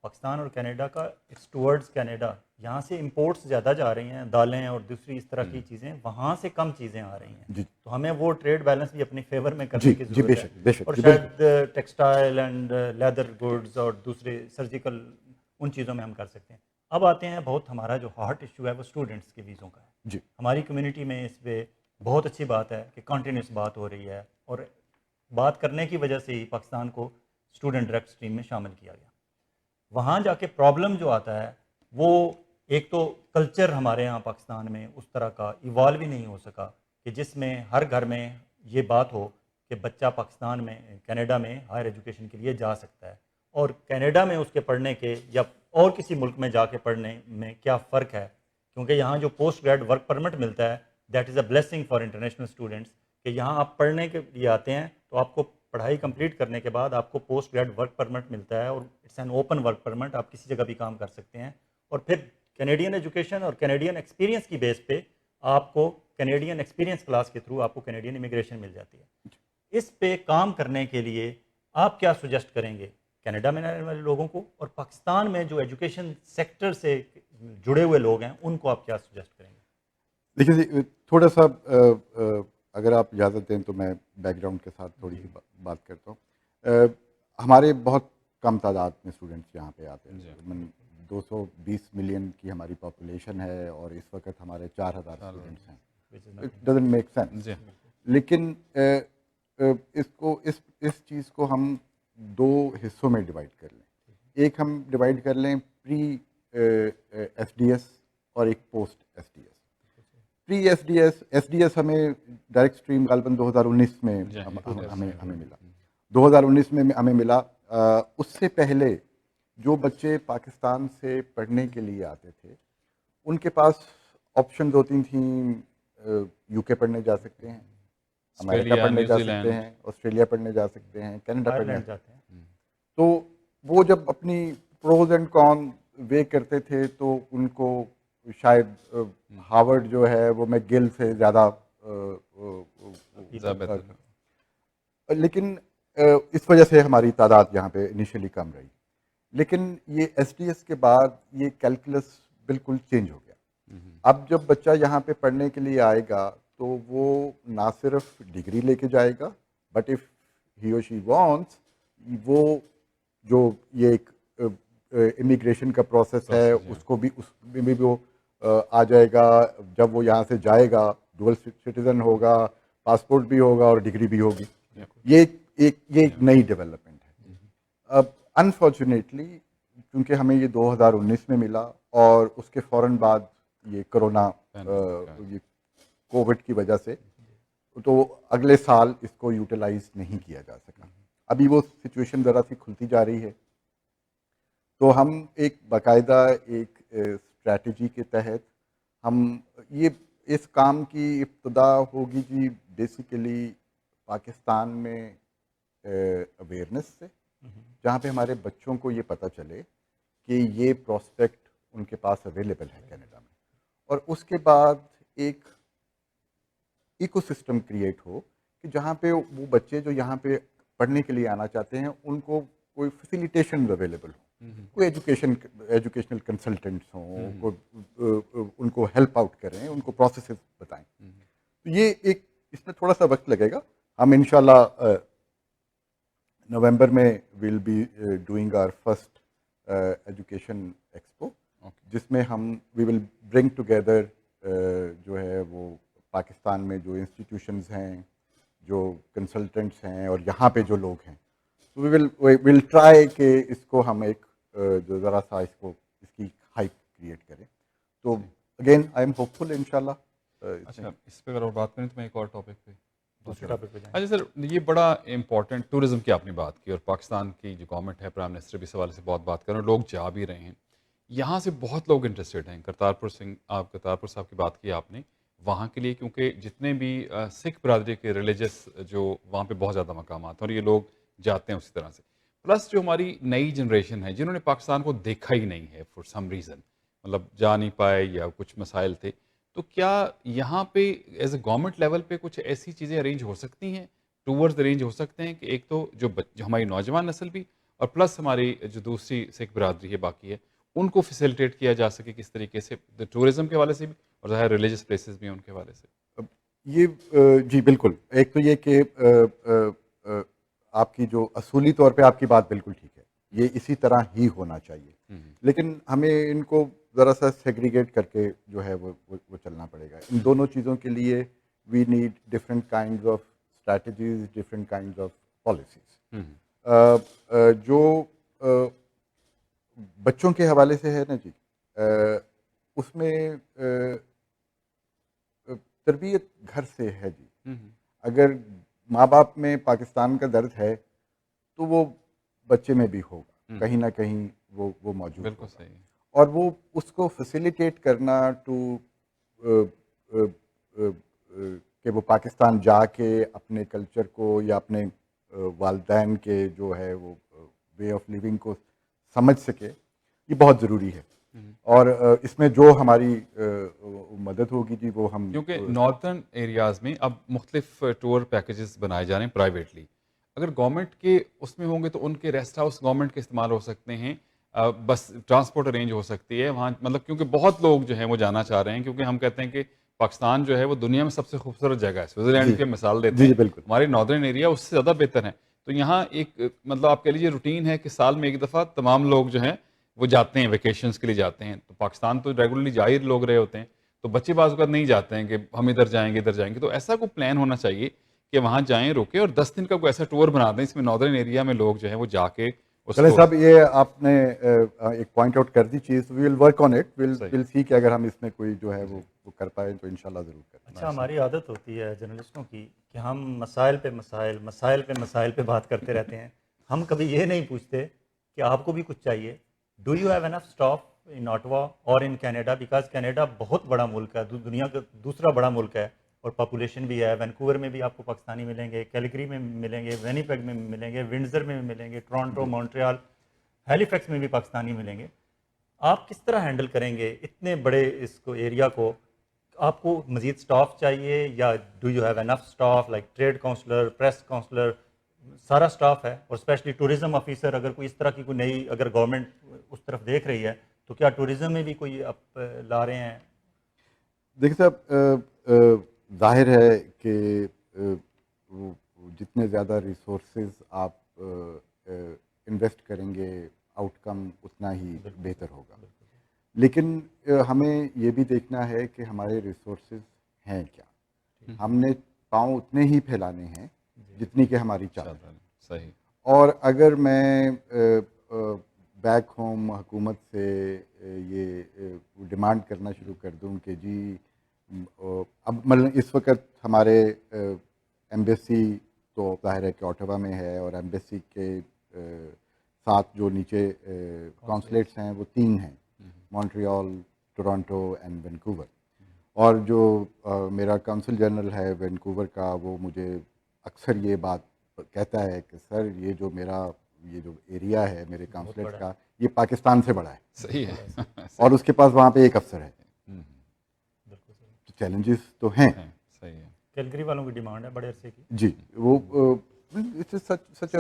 پاکستان اور کینیڈا کا اٹس ٹورڈز کینیڈا. یہاں سے امپورٹس زیادہ جا رہی ہیں، دالیں اور دوسری اس طرح کی چیزیں، وہاں سے کم چیزیں آ رہی ہیں. جی تو ہمیں وہ ٹریڈ بیلنس بھی اپنی فیور میں جی کرنے کی جی. بے ضرورت ہے. شک بے شک. اور جی بالکل. شاید ٹیکسٹائل اینڈ لیدر گڈز اور دوسرے سرجیکل ان چیزوں میں ہم کر سکتے ہیں. اب آتے ہیں بہت ہمارا جو ہارٹ ایشو ہے وہ اسٹوڈنٹس کے ویزوں کا ہے. جی ہماری کمیونٹی میں اس پہ بہت اچھی بات ہے کہ کنٹینیوس بات ہو رہی ہے، اور بات کرنے کی وجہ سے ہی پاکستان کو اسٹوڈنٹ ڈائریکٹ اسٹریم میں شامل کیا گیا. وہاں جا کے پرابلم جو آتا ہے وہ ایک تو کلچر ہمارے یہاں پاکستان میں اس طرح کا ایوالو ہی نہیں ہو سکا کہ جس میں ہر گھر میں یہ بات ہو کہ بچہ پاکستان میں کینیڈا میں ہائر ایجوکیشن کے لیے جا سکتا ہے، اور کینیڈا میں اس کے پڑھنے کے یا اور کسی ملک میں جا کے پڑھنے میں کیا فرق ہے. کیونکہ یہاں جو پوسٹ گریڈ ورک پرمٹ ملتا ہے that is a blessing for international students, کہ یہاں آپ پڑھنے کے لیے آتے ہیں تو آپ کو پڑھائی کمپلیٹ کرنے کے بعد آپ کو پوسٹ گریڈ ورک پرمٹ ملتا ہے، اور it's an open work permit, آپ کسی جگہ بھی کام کر سکتے ہیں. اور پھر کینیڈین ایجوکیشن اور کینیڈین ایکسپیرینس کی بیس پہ آپ کو کینیڈین ایکسپیرینس کلاس کے تھرو آپ کو کینیڈین امیگریشن مل جاتی ہے. اس پہ کام کرنے کے لیے آپ کیا سجیسٹ کریں گے کینیڈا میں رہنے والے لوگوں کو، اور پاکستان میں جو ایجوکیشن سیکٹر سے جڑے ہوئے لوگ ہیں ان کو آپ کیا سجیسٹ کریں گے؟ دیکھیے جی، تھوڑا سا اگر آپ اجازت دیں تو میں بیک گراؤنڈ کے ساتھ تھوڑی سی بات کرتا ہوں. ہمارے بہت کم تعداد میں اسٹوڈنٹس یہاں پہ آتے ہیں. تقریباً 220 ملین کی ہماری پاپولیشن ہے اور اس وقت ہمارے 4000 اسٹوڈنٹس ہیں. It doesn't make sense. لیکن اس چیز کو ہم دو حصوں میں ڈیوائڈ کر لیں. ایک ہم ڈیوائڈ کر لیں پری ایس ڈی ایس اور ایک پوسٹ ایس ڈی ایس. پری ایس ڈی ایس ہمیں ڈائریکٹ اسٹریم غالباً 2019 میں ہمیں ملا. 2019 میں ہمیں ملا. اس سے پہلے جو بچے پاکستان سے پڑھنے کے لیے آتے تھے ان کے پاس آپشنز ہوتی تھیں. یو کے پڑھنے جا سکتے ہیں، امریکہ پڑھنے جا سکتے ہیں، آسٹریلیا پڑھنے جا سکتے ہیں، کینیڈا پڑھنے جاتے ہیں. تو وہ جب اپنی پروز اینڈ کون وے کرتے تھے تو ان کو شاید ہارورڈ جو ہے وہ میں گل سے زیادہ لیکن اس وجہ سے ہماری تعداد یہاں پہ انیشلی کم رہی. لیکن یہ ایس ڈی ایس کے بعد یہ کیلکولس بالکل چینج ہو گیا. اب جب بچہ یہاں پہ پڑھنے کے لیے آئے گا تو وہ نہ صرف ڈگری لے کے جائے گا بٹ اف ہی اور شی وانٹس وہ جو یہ ایک امیگریشن کا پروسیس ہے اس کو بھی اس میں بھی وہ آ جائے گا. جب وہ یہاں سے جائے گا ڈوئل سٹیزن ہوگا، پاسپورٹ بھی ہوگا اور ڈگری بھی ہوگی. یہ ایک نئی ڈیولپمنٹ ہے. اب انفارچونیٹلی کیونکہ ہمیں یہ 2019 میں ملا اور اس کے فوراً بعد یہ کرونا یہ کووڈ کی وجہ سے تو اگلے سال اس کو یوٹیلائز نہیں کیا جا سکا. ابھی وہ سچویشن ذرا سی کھلتی جا رہی ہے. تو ہم ایک باقاعدہ ایک اسٹریٹجی کے تحت ہم یہ اس کام کی ابتدا ہوگی جی بیسیکلی پاکستان میں اویئرنیس سے، جہاں پہ ہمارے بچوں کو یہ پتہ چلے کہ یہ پراسپیکٹ ان کے پاس اویلیبل ہے کینیڈا میں. اور اس کے بعد ایک ایکو سسٹم کریٹ ہو کہ جہاں پہ وہ بچے جو یہاں پہ پڑھنے کے لیے آنا چاہتے ہیں ان کو کوئی فیسیلیٹیشن اویلیبل ہو، کوئی ایجوکیشنل کنسلٹنٹس ہوں، ان کو ہیلپ آؤٹ کریں، ان کو پروسیسز بتائیں. تو یہ ایک اس میں تھوڑا سا وقت لگے گا. ہم انشاءاللہ نومبر میں we'll be doing our first education expo جس میں ہم وی ول برنگ ٹوگیدر جو ہے وہ پاکستان میں جو انسٹیٹیوشنز ہیں، جو کنسلٹنٹس ہیں اور یہاں پہ جو لوگ ہیں، وی ول ٹرائی کہ اس کو ہم ایک جو ذرا سا اس کی ہائپ کریٹ کریں. تو اگین آئی ایم ہوپ فل انشاءاللہ. اچھا، اس پہ اگر اور بات کریں تو میں ایک اور ٹاپک پہ دوسرے ٹاپک پہ جائیں. اچھا سر، یہ بڑا امپورٹنٹ ٹورزم کی آپ نے بات کی اور پاکستان کی جو گورنمنٹ ہے، پرائم منسٹر بھی اس حوالے سے بہت بات کر رہے ہیں، لوگ جا بھی رہے ہیں. یہاں سے بہت لوگ انٹرسٹیڈ ہیں. کرتارپور صاحب کی بات کی آپ نے وہاں کے لیے، کیونکہ جتنے بھی سکھ برادری کے ریلیجس جو وہاں پہ بہت زیادہ مقامات ہیں اور یہ لوگ جاتے ہیں اسی طرح سے. پلس جو ہماری نئی جنریشن ہے جنہوں نے پاکستان کو دیکھا ہی نہیں ہے فار سم ریزن، مطلب جا نہیں پائے یا کچھ مسائل تھے، تو کیا یہاں پہ ایز اے گورنمنٹ لیول پہ کچھ ایسی چیزیں ارینج ہو سکتی ہیں، ٹورز ارینج ہو سکتے ہیں کہ ایک تو جو ہماری نوجوان نسل بھی اور پلس ہماری جو دوسری سکھ برادری ہے باقی ہے ان کو فیسیلیٹیٹ کیا جا سکے کس طریقے سے ٹورزم کے حوالے سے بھی اور ظاہر ریلیجس پلیسز بھی ہیں ان کے حوالے سے؟ یہ جی بالکل، ایک تو یہ کہ آپ کی جو اصولی طور پہ آپ کی بات بالکل ٹھیک ہے، یہ اسی طرح ہی ہونا چاہیے، لیکن ہمیں ان کو ذرا سا سیگریگیٹ کر کے جو ہے وہ چلنا پڑے گا. ان دونوں چیزوں کے لیے we need different kinds of strategies, different kinds of policies. جو بچوں کے حوالے سے ہے نا جی، اس میں تربیت گھر سے ہے جی. اگر ماں باپ میں پاکستان کا درد ہے تو وہ بچے میں بھی ہوگا، کہیں نہ کہیں وہ موجود بالکل ہوگا. صحیح ہے. اور وہ اس کو فیسیلیٹیٹ کرنا ٹو کہ وہ پاکستان جا کے اپنے کلچر کو یا اپنے والدین کے جو ہے وہ وے آف لیونگ کو سمجھ سکے، یہ بہت ضروری ہے. اور اس میں جو ہماری مدد ہوگی جی وہ ہم، کیونکہ نارتھرن ایریاز میں اب مختلف ٹور پیکیجز بنائے جا رہے ہیں پرائیویٹلی. اگر گورنمنٹ کے اس میں ہوں گے تو ان کے ریسٹ ہاؤس گورنمنٹ کے استعمال ہو سکتے ہیں، بس ٹرانسپورٹ ارینج ہو سکتی ہے وہاں، مطلب کیونکہ بہت لوگ جو ہیں وہ جانا چاہ رہے ہیں، کیونکہ ہم کہتے ہیں کہ پاکستان جو ہے وہ دنیا میں سب سے خوبصورت جگہ ہے. سوئٹزرلینڈ جی کی مثال دیتے جی ہیں، جی بالکل ہماری نارتھرن ایریا اس سے زیادہ بہتر ہے. تو یہاں ایک مطلب آپ کہہ لیجیے روٹین ہے کہ سال میں ایک دفعہ تمام لوگ جو ہیں وہ جاتے ہیں، ویکیشنز کے لیے جاتے ہیں. تو پاکستان تو ریگولرلی جا ہی لوگ رہے ہوتے ہیں، تو بچے بعض اوقات نہیں جاتے ہیں کہ ہم ادھر جائیں گے ادھر جائیں گے. تو ایسا کوئی پلان ہونا چاہیے کہ وہاں جائیں، رکے اور 10 دن کا کوئی ایسا ٹور بنا دیں اس میں نارتھرن ایریا میں لوگ جو ہیں وہ جا کے اس چلیں کو. صاحب، یہ آپ نے ایک پوائنٹ آؤٹ کر دی چیز. وی ول ورک آن اٹ، صحیح. ول سی کہ اگر ہم اس میں کوئی جو ہے وہ کر پائیں تو انشاءاللہ ضرور کریں. اچھا، ہماری عادت ہوتی ہے جرنلسٹوں کی کہ ہم مسائل پہ مسائل، مسائل پہ مسائل پہ بات کرتے رہتے ہیں. ہم کبھی یہ نہیں پوچھتے کہ آپ کو بھی کچھ چاہیے. Do you have enough staff ان آٹوا اور ان کینیڈا؟ بیکاز کینیڈا بہت بڑا ملک ہے، دنیا کا دوسرا بڑا ملک ہے اور پاپولیشن بھی ہے. وینکوور میں بھی آپ کو پاکستانی ملیں گے، کیلگری میں ملیں گے، وینیپیگ میں ملیں گے، ونڈزر میں ملیں گے، ٹورانٹو، مونٹریال، ہیلی فیکس میں بھی پاکستانی ملیں گے. آپ کس طرح ہینڈل کریں گے اتنے بڑے اس کو ایریا کو؟ آپ کو مزید سٹاف چاہیے یا do you have enough staff like trade counsellor, press counsellor, سارا سٹاف ہے؟ اور اسپیشلی ٹورزم آفیسر، اگر کوئی اس طرح کی کوئی نئی اگر گورنمنٹ اس طرف دیکھ رہی ہے تو کیا ٹورزم میں بھی کوئی آپ لا رہے ہیں؟ دیکھیں صاحب، ظاہر ہے کہ جتنے زیادہ ریسورسز آپ انویسٹ کریں گے آؤٹ کم اتنا ہی بہتر ہوگا. لیکن ہمیں یہ بھی دیکھنا ہے کہ ہمارے ریسورسز ہیں کیا. ہم نے پاؤں اتنے ہی پھیلانے ہیں جتنی کہ ہماری چال ہے. صحیح. اور اگر میں بیک ہوم حکومت سے یہ ڈیمانڈ کرنا شروع کر دوں کہ جی اب مطلب اس وقت ہمارے ایمبیسی تو ظاہر ہے کہ اوٹاوا میں ہے، اور ایمبیسی کے ساتھ جو نیچے کونسلیٹس ہیں وہ 3 ہیں، مونٹریال، ٹورانٹو اینڈ وینکوور. اور جو میرا کونسل جنرل ہے وینکوور کا، وہ مجھے اکثر یہ بات کہتا ہے کہ سر یہ جو میرا یہ جو ایریا ہے میرے کونسلیٹ کا، یہ پاکستان سے بڑا ہے. صحیح ہے. اور اس کے پاس وہاں پہ ایک افسر ہے. بالکل صحیح. چیلنجز تو ہیں. صحیح ہے. کیلگری والوں کی ڈیمانڈ ہے بڑے عرصے کی. جی وہ سچ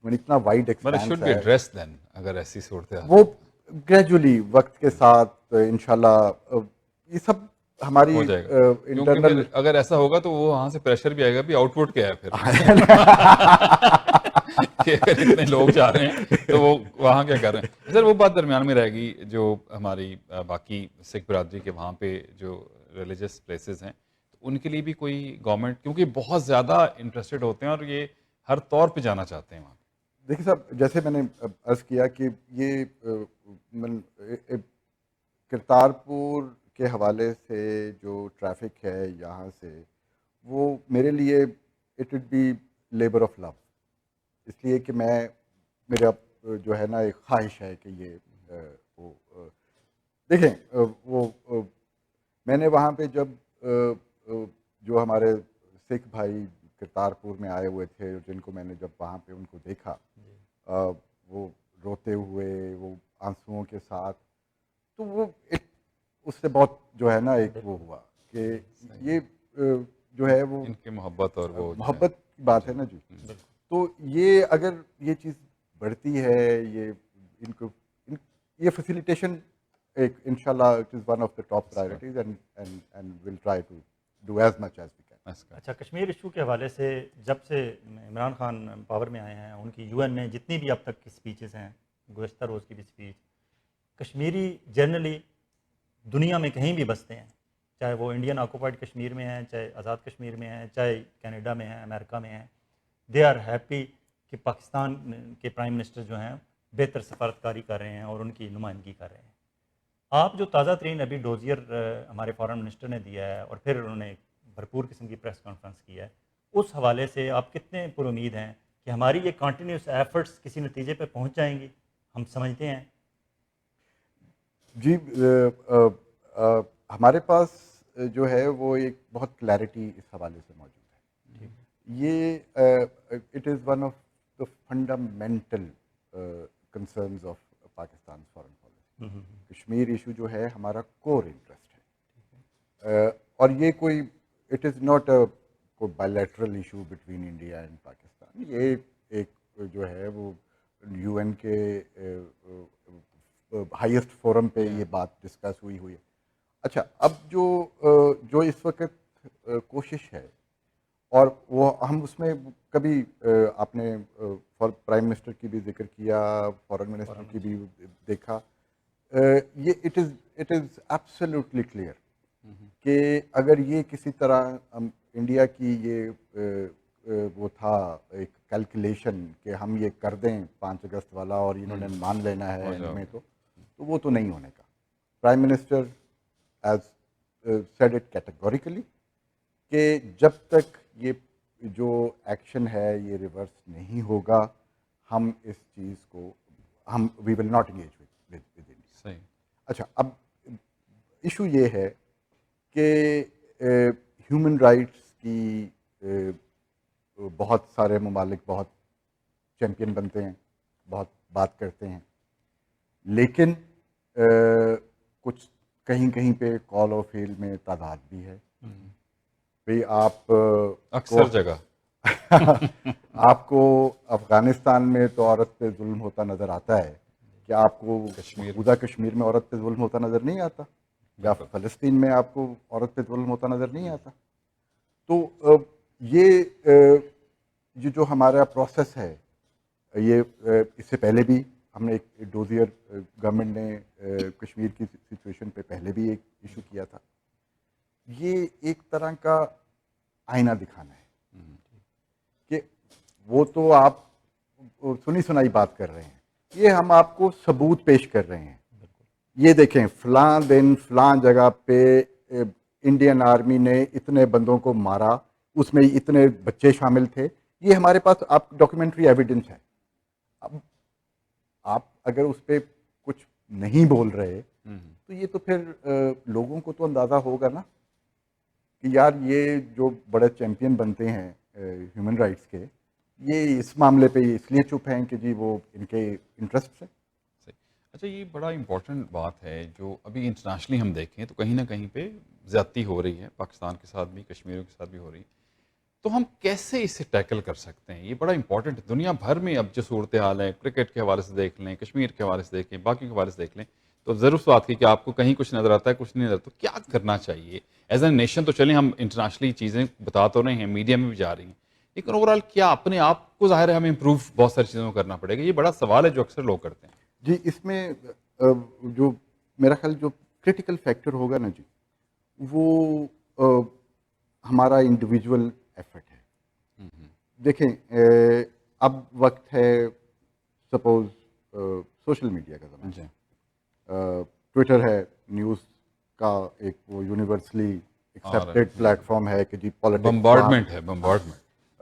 اتنا وائڈ ایکسپینس ہے. اگر ایسی صورتحال وہ گریجولی وقت کے ساتھ انشاءاللہ یہ سب ہماری ہو جائے گا، کیونکہ انٹرنل پھر اگر ایسا ہوگا تو وہ وہاں سے پریشر بھی آئے گا بھی آؤٹ پٹ کیا ہے پھر کہ اگر اتنے لوگ جا رہے ہیں تو وہ وہاں کیا کر رہے ہیں. سر وہ بات درمیان میں رہے گی جو ہماری باقی سکھ برادری کے وہاں پہ جو ریلیجس پلیسز ہیں تو ان کے لیے بھی کوئی گورنمنٹ، کیونکہ بہت زیادہ انٹرسٹڈ ہوتے ہیں اور یہ ہر طور پہ جانا چاہتے ہیں وہاں. دیکھیے صاحب، جیسے میں نے عرض کیا کہ یہ کرتارپور کے حوالے سے جو ٹریفک ہے یہاں سے، وہ میرے لیے it would be labour of love. اس لیے کہ میرا جو ہے نا ایک خواہش ہے کہ یہ وہ دیکھیں وہ میں نے وہاں پہ جب جو ہمارے سکھ بھائی کرتارپور میں آئے ہوئے تھے، جن کو میں نے جب وہاں پہ ان کو دیکھا وہ روتے ہوئے، وہ آنسوؤں کے ساتھ، تو وہ اس سے بہت جو ہے نا ایک وہ ہوا کہ یہ جو ہے وہ ان کی محبت اور وہ محبت کی بات ہے نا جی. تو یہ اگر یہ چیز بڑھتی ہے، یہ ان کو یہ فیسیلیٹیشن ایک انشاءاللہ it is one of the top priorities and will try to do as much as we can. اچھا، کشمیر ایشو کے حوالے سے جب سے عمران خان پاور میں آئے ہیں، ان کی یو این میں جتنی بھی اب تک کی اسپیچز ہیں، گزشتہ روز کی بھی اسپیچ، کشمیری جنرلی دنیا میں کہیں بھی بستے ہیں، چاہے وہ انڈین آکوپائڈ کشمیر میں ہیں، چاہے آزاد کشمیر میں ہیں، چاہے کینیڈا میں ہیں، امریکہ میں ہیں، دے آر ہیپی کہ پاکستان کے پرائم منسٹر جو ہیں بہتر سفارتکاری کر رہے ہیں اور ان کی نمائندگی کر رہے ہیں. آپ جو تازہ ترین ابھی ڈوزیئر ہمارے فارن منسٹر نے دیا ہے اور پھر انہوں نے بھرپور قسم کی پریس کانفرنس کی ہے، اس حوالے سے آپ کتنے پر امید ہیں کہ ہماری یہ کنٹینیوس ایفرٹس کسی نتیجے پہ پہنچ جائیں گی؟ ہم سمجھتے ہیں جی ہمارے پاس جو ہے وہ ایک بہت کلیئرٹی اس حوالے سے موجود ہے. یہ it is one of the fundamental concerns of Pakistan foreign policy. Kashmir issue جو ہے ہمارا کور انٹرسٹ ہے، اور یہ کوئی اٹ از ناٹ اے کوئی bilateral issue between India and Pakistan. یہ ایک جو ہے وہ یو این کے ہائیسٹ فورم پہ یہ بات ڈسکس ہوئی ہے. اچھا، اب جو اس وقت کوشش ہے، اور وہ ہم اس میں کبھی آپ نے پرائم منسٹر کی بھی ذکر کیا، فارن منسٹر کی بھی دیکھا، یہ اٹ از ایبسلیوٹلی کلیئر کہ اگر یہ کسی طرح انڈیا کی یہ وہ تھا ایک کیلکولیشن کہ ہم یہ کر دیں 5 اگست والا اور انہوں نے مان لینا ہے میں تو وہ تو نہیں ہونے کا. Prime minister as said it categorically کہ جب تک یہ جو ایکشن ہے یہ ریورس نہیں ہوگا، ہم اس چیز کو we will not engage with India. صحیح. اچھا، اب ایشو یہ ہے کہ ہیومن رائٹس کی بہت سارے ممالک بہت چیمپئن بنتے ہیں، بہت بات کرتے ہیں، لیکن کچھ کہیں پہ کال آف فیل میں تعداد بھی ہے. بھئی آپ اکثر جگہ آپ کو افغانستان میں تو عورت پہ ظلم ہوتا نظر آتا ہے، کہ آپ کو مقبوضہ کشمیر میں عورت پہ ظلم ہوتا نظر نہیں آتا، یا فلسطین میں آپ کو عورت پہ ظلم ہوتا نظر نہیں آتا. تو یہ جو ہمارا پروسیس ہے، یہ اس سے پہلے بھی ہم نے ایک ڈوزیئر گورنمنٹ نے کشمیر کی سچویشن پہ پہلے بھی ایک ایشو کیا تھا. یہ ایک طرح کا آئینہ دکھانا ہے کہ وہ تو آپ سنی سنائی بات کر رہے ہیں، یہ ہم آپ کو ثبوت پیش کر رہے ہیں. یہ دیکھیں فلاں دن فلاں جگہ پہ انڈین آرمی نے اتنے بندوں کو مارا، اس میں اتنے بچے شامل تھے. یہ ہمارے پاس آپ ڈاکیومنٹری ایویڈنس ہے. اب آپ اگر اس پہ کچھ نہیں بول رہے تو یہ تو پھر لوگوں کو تو اندازہ ہوگا نا کہ یار یہ جو بڑے چیمپئن بنتے ہیں ہیومن رائٹس کے، یہ اس معاملے پہ اس لیے چپ ہیں کہ جی وہ ان کے انٹرسٹ ہے. اچھا، یہ بڑا امپورٹنٹ بات ہے جو ابھی انٹرنیشنلی ہم دیکھیں تو کہیں نہ کہیں پہ زیادتی ہو رہی ہے، پاکستان کے ساتھ بھی، کشمیریوں کے ساتھ بھی ہو رہی ہے. تو ہم کیسے اسے ٹیکل کر سکتے ہیں؟ یہ بڑا امپورٹنٹ ہے. دنیا بھر میں اب جو صورتحال ہے، کرکٹ کے حوالے سے دیکھ لیں، کشمیر کے حوالے سے دیکھ لیں، باقی کے حوالے سے دیکھ لیں، تو ضرور بات کی کہ آپ کو کہیں کچھ نظر آتا ہے، کچھ نہیں نظر آتا. تو کیا کرنا چاہیے ایز اے نیشن؟ تو چلیں ہم انٹرنیشنلی چیزیں بتا تو رہے ہیں، میڈیا میں بھی جا رہی ہیں، لیکن اوور آل کیا اپنے آپ کو ظاہر ہے ہمیں امپروو بہت ساری چیزوں کو کرنا پڑے گا. یہ بڑا سوال ہے جو اکثر لوگ کرتے ہیں. جی، اس میں جو میرا خیال جو کرٹیکل فیکٹر ہوگا نا جی، وہ ہمارا انڈیویجول ایفرٹ ہے. دیکھیں اب وقت ہے سپوز سوشل میڈیا کا زمانہ، جی، ٹویٹر ہے، نیوز کا ایک وہ یونیورسلی ایکسیپٹیڈ پلیٹ فارم ہے کہ جی پالیٹکس بمبارڈمنٹ ہے، بمبارڈمنٹ.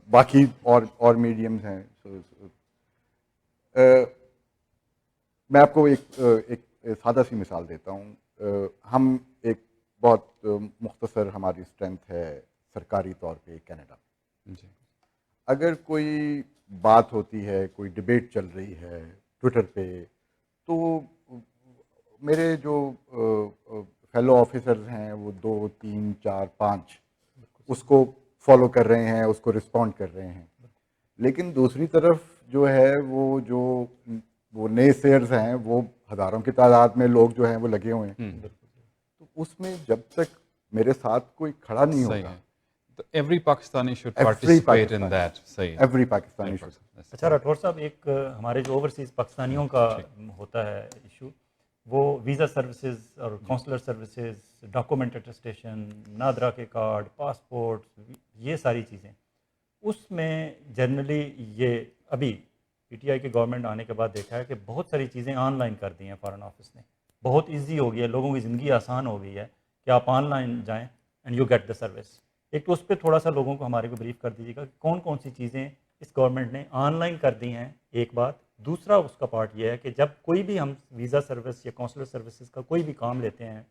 باقی اور میڈیمز ہیں. میں آپ کو ایک سادہ سی مثال دیتا ہوں. ہم ایک بہت مختصر ہماری اسٹرینتھ ہے سرکاری طور پہ کینیڈا میں. جی، اگر کوئی بات ہوتی ہے، کوئی ڈبیٹ چل رہی ہے ٹویٹر پہ، تو میرے جو فیلو آفیسرز ہیں وہ 2 3 4 5 اس کو فالو کر رہے ہیں, اس کو رسپونڈ کر رہے ہیں. لیکن دوسری طرف جو ہے وہ نئے سیئرز ہیں, وہ ہزاروں کی تعداد میں لوگ جو ہیں وہ لگے ہوئے ہیں. تو اس میں جب تک میرے ساتھ کوئی کھڑا نہیں ہوگا, تو every Pakistani should Every participate in Pakistani. That. صحیح. Every Pakistani should. اچھا راٹھور صاحب, ایک ہمارے جو اوورسیز پاکستانیوں کا ہوتا ہے ایشو, وہ ویزا سروسز اور counsellor services, document attestation, NADRA کے کارڈ, پاسپورٹ, یہ ساری چیزیں, اس میں جنرلی یہ ابھی پی ٹی آئی کی گورنمنٹ آنے کے بعد دیکھا ہے کہ بہت ساری چیزیں آن لائن کر دی ہیں فارن آفس نے. بہت ایزی ہو گئی ہے, لوگوں کی زندگی آسان ہو گئی ہے کہ آپ آن لائن جائیں and you get the service. ایک تو اس پہ تھوڑا سا لوگوں کو ہمارے کو بریف کر دیجیے گا کہ کون کون سی چیزیں اس گورنمنٹ نے آن لائن کر دی ہیں, ایک بات. دوسرا اس کا پارٹ یہ ہے کہ جب کوئی بھی ہم ویزا سروس یا کونسلر سروسز کا کوئی بھی کام لیتے ہیں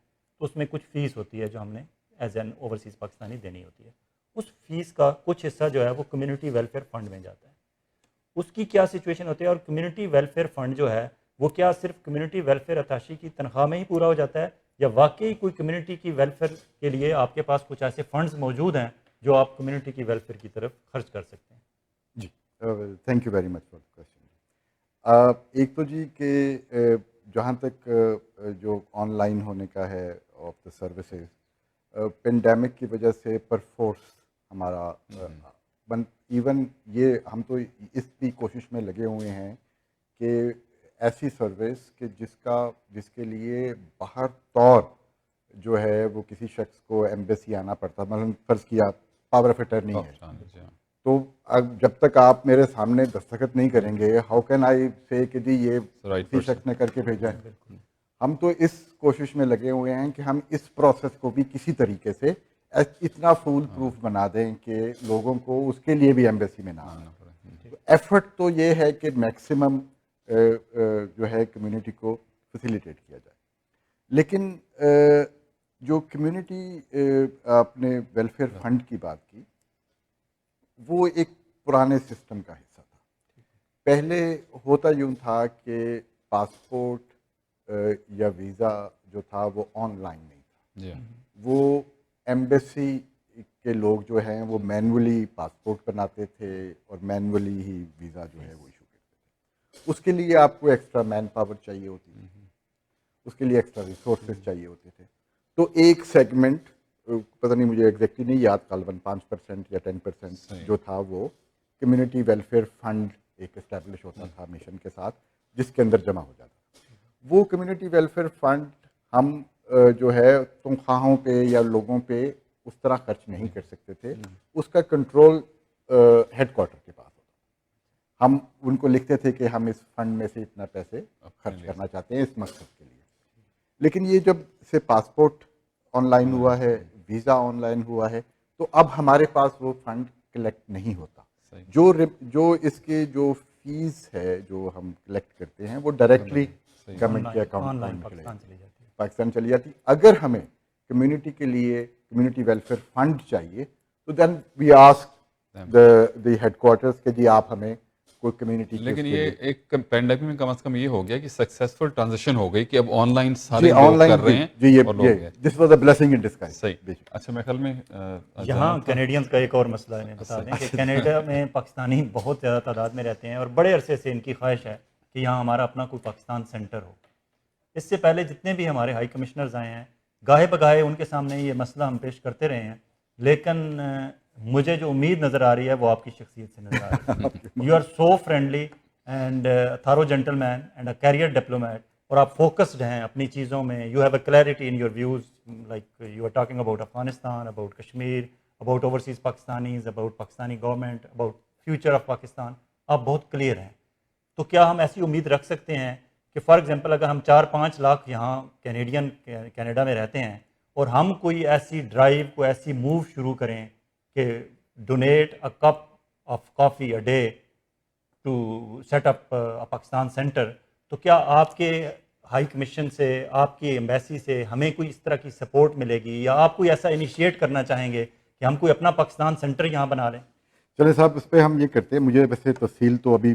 تو اس میں کچھ فیس ہوتی ہے جو ہم نے ایز این اوورسیز پاکستانی دینی ہوتی ہے. اس فیس کا کچھ حصہ جو ہے وہ کمیونٹی ویلفیئر فنڈ میں جاتا ہے. اس کی کیا سچویشن ہوتی ہے, اور کمیونٹی ویلفیئر فنڈ جو ہے وہ کیا صرف کمیونٹی ویلفیئر اتاشی کی تنخواہ میں ہی پورا ہو جاتا ہے, یا واقعی کوئی کمیونٹی کی ویلفیئر کے لیے آپ کے پاس کچھ ایسے فنڈز موجود ہیں جو آپ کمیونٹی کی ویلفیئر کی طرف خرچ کر سکتے ہیں؟ جی, thank you very much for the question. ایک تو جی کہ جہاں تک جو آن لائن ہونے کا ہے آف دا سروسز, پینڈیمک کی وجہ سے پر فورس ہمارا ایون یہ ہم تو اس بھی کوشش میں لگے ہوئے ہیں کہ ایسی سروس کہ جس کے لیے باہر طور جو ہے وہ کسی شخص کو ایمبیسی آنا پڑتا, مثلاً فرض کیا پاور آف اٹرنی ہے, تو جب تک آپ میرے سامنے دستخط نہیں کریں گے, ہاؤ کین آئی سے کہ جی یہ کسی شخص نے کر کے بھیجا ہے. ہم تو اس کوشش میں لگے ہوئے ہیں کہ ہم اس پروسیس کو بھی کسی طریقے سے اتنا فول پروف بنا دیں کہ لوگوں کو اس کے لیے بھی ایمبیسی میں نہ آنا پڑے. ایفرٹ تو یہ ہے کہ میکسیمم جو ہے کمیونٹی کو فیسیلیٹیٹ کیا جائے. لیکن جو کمیونٹی آپ نے ویلفیئر فنڈ کی بات کی, وہ ایک پرانے سسٹم کا حصہ تھا. پہلے ہوتا یوں تھا کہ پاسپورٹ یا ویزا جو تھا وہ آن لائن نہیں تھا. وہ ایمبیسی کے لوگ جو ہیں وہ مینولی پاسپورٹ بناتے تھے اور مینولی ہی ویزا جو ہے وہ ایشو کرتے تھے. اس کے لیے آپ کو ایکسٹرا مین پاور چاہیے ہوتی تھی, اس کے لیے ایکسٹرا ریسورسز چاہیے ہوتے تھے. تو ایک سیگمنٹ, پتہ نہیں مجھے ایگزیکٹلی نہیں یاد, غالباً 5% یا 10% جو تھا وہ کمیونٹی ویلفیئر فنڈ ایک اسٹیبلش ہوتا تھا مشن کے ساتھ, جس کے اندر جمع ہو جاتا. وہ کمیونٹی ویلفیئر فنڈ ہم جو ہے تنخواہوں پہ یا لوگوں پہ اس طرح خرچ نہیں کر سکتے تھے. اس کا کنٹرول ہیڈ کوارٹر کے پاس ہوتا. ہم ان کو لکھتے تھے کہ ہم اس فنڈ میں سے اتنا پیسے خرچ کرنا چاہتے ہیں اس مقصد کے لیے. لیکن یہ جب سے پاسپورٹ آن لائن ہوا ہے, ویزا آن لائن ہوا ہے, تو اب ہمارے پاس وہ فنڈ کلیکٹ نہیں ہوتا. جو اس کے جو فیس ہے جو ہم کلیکٹ کرتے ہیں وہ ڈائریکٹلی گورنمنٹ کے اکاؤنٹ میں پاکستان چلی جاتی. اگر ہمیں کمیونٹی کے لیے کمیونٹی ویلفیئر فنڈ چاہیے تو then we ask the headquarters کہ جی آپ ہمیں کوئی کمیونٹی. لیکن یہ ایک پینڈیمک میں کم از کم یہ ہو گیا کہ سکسیسفل ٹرانزیشن ہو گئی کہ اب آن لائن سارے لوگ کر رہے ہیں. جی یہ this was a blessing in disguise. صحیح. اچھا میرے خیال میں یہاں کینیڈینز کا ایک اور مسئلہ ہے, بتا دیں کہ کینیڈا میں پاکستانی بہت زیادہ تعداد میں رہتے ہیں اور بڑے عرصے سے ان کی خواہش ہے کہ یہاں ہمارا اپنا کوئی پاکستان سینٹر ہو. اس سے پہلے جتنے بھی ہمارے ہائی کمشنرز آئے ہیں, گاہے بگاہے ان کے سامنے یہ مسئلہ ہم پیش کرتے رہے ہیں, لیکن مجھے جو امید نظر آ رہی ہے وہ آپ کی شخصیت سے نظر آ رہی ہے. You are so friendly and thorough gentleman and a career diplomat, اور آپ فوکسڈ ہیں اپنی چیزوں میں. You have a clarity in your views, like you are talking about Afghanistan, about Kashmir, about overseas Pakistanis, about Pakistani government, about future of Pakistan. آپ بہت کلیئر ہیں. تو کیا ہم ایسی امید رکھ سکتے ہیں کہ فار ایگزامپل اگر ہم 4-5 لاکھ یہاں کینیڈین کینیڈا میں رہتے ہیں اور ہم کوئی ایسی ڈرائیو, کوئی ایسی موو شروع کریں کہ donate a cup of coffee a day to set up Pakistan centre, تو کیا آپ کے ہائی کمیشن سے, آپ کی ایمبیسی سے ہمیں کوئی اس طرح کی سپورٹ ملے گی, یا آپ کوئی ایسا انیشیٹ کرنا چاہیں گے کہ ہم کوئی اپنا پاکستان سینٹر یہاں بنا لیں؟ چلے صاحب, اس پہ ہم یہ کرتے ہیں. مجھے ویسے تفصیل تو ابھی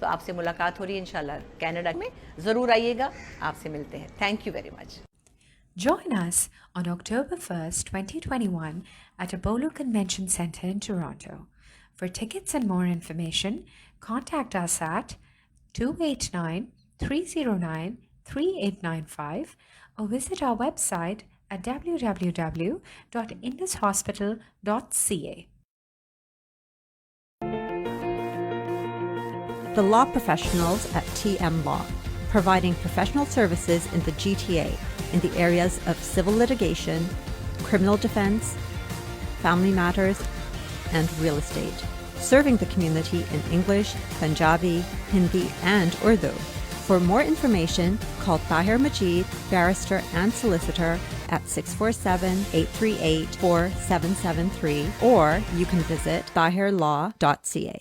تو آپ سے ملاقات ہو رہی ہے انشاءاللہ کینیڈا میں. ضرور آئیے گا, آپ سے ملتے ہیں. Thank you very much. Join us on October 1st, 2021 at Apollo Convention Center in Toronto. For tickets and more information, contact us at 289-309-3895 or visit our website at www.indushospital.ca. The law professionals at TM Law, providing professional services in the GTA in the areas of civil litigation, criminal defense, family matters, and real estate. Serving the community in English, Punjabi, Hindi, and Urdu. For more information, call Tahir Majid, barrister and solicitor at 647-838-4773, or you can visit tahirlaw.ca.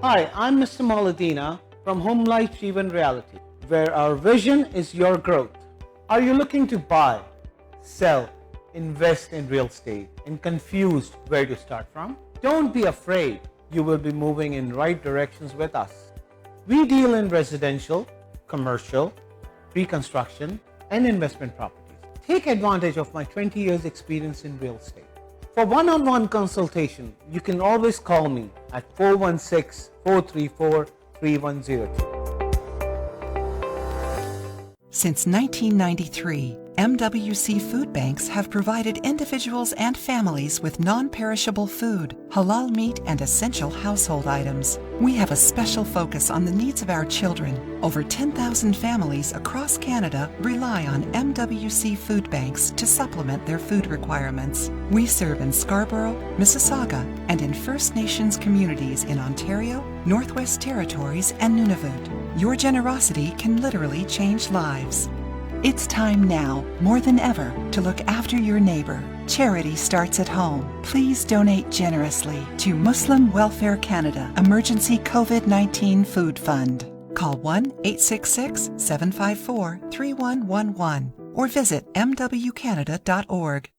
Hi, I'm Mr. Maladina from Home Life Jeevan Reality, where our vision is your growth. Are you looking to buy, sell, invest in real estate and confused where to start from? Don't be afraid. You will be moving in right directions with us. We deal in residential, commercial, reconstruction, and investment properties. Take advantage of my 20 years experience in real estate. For one-on-one consultation, you can always call me at 416-434-3102. Since 1993, MWC Food Banks have provided individuals and families with non-perishable food, halal meat, and essential household items. We have a special focus on the needs of our children. Over 10,000 families across Canada rely on MWC Food Banks to supplement their food requirements. We serve in Scarborough, Mississauga, and in First Nations communities in Ontario, Northwest Territories, and Nunavut. Your generosity can literally change lives. It's time now, more than ever, to look after your neighbor. Charity starts at home. Please donate generously to Muslim Welfare Canada Emergency COVID-19 Food Fund. Call 1-866-754-3111 or visit mwcanada.org.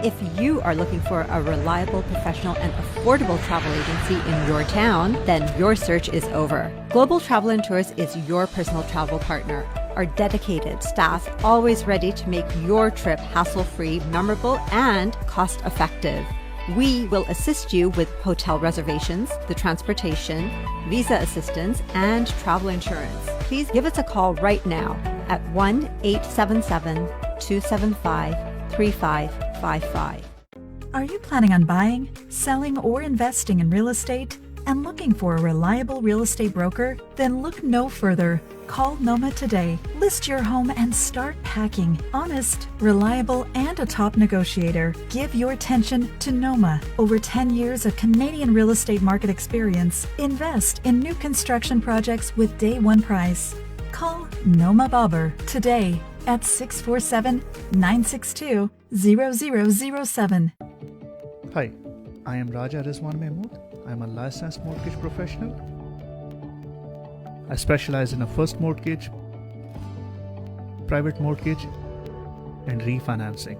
If you are looking for a reliable, professional, and affordable travel agency in your town, then your search is over. Global Travel and Tours is your personal travel partner. Our dedicated staff always ready to make your trip hassle-free, memorable, and cost-effective. We will assist you with hotel reservations, the transportation, visa assistance, and travel insurance. Please give us a call right now at 1-877-275-3555. Are you planning on buying, selling, or investing in real estate and looking for a reliable real estate broker? Then look no further. Call Noma today. List your home and start packing. Honest, reliable, and a top negotiator. Give your attention to Noma. Over 10 years of Canadian real estate market experience. Invest in new construction projects with day one price. Call Noma Bobber today at 647-962-0007. Hi, I am Raja Rizwan Mahmood. I am a licensed mortgage professional. I specialize in a first mortgage, private mortgage, and refinancing.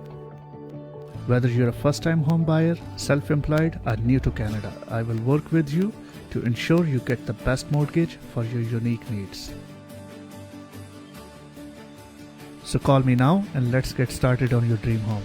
Whether you're a first-time home buyer, self-employed, or new to Canada, I will work with you to ensure you get the best mortgage for your unique needs. So call me now and let's get started on your dream home.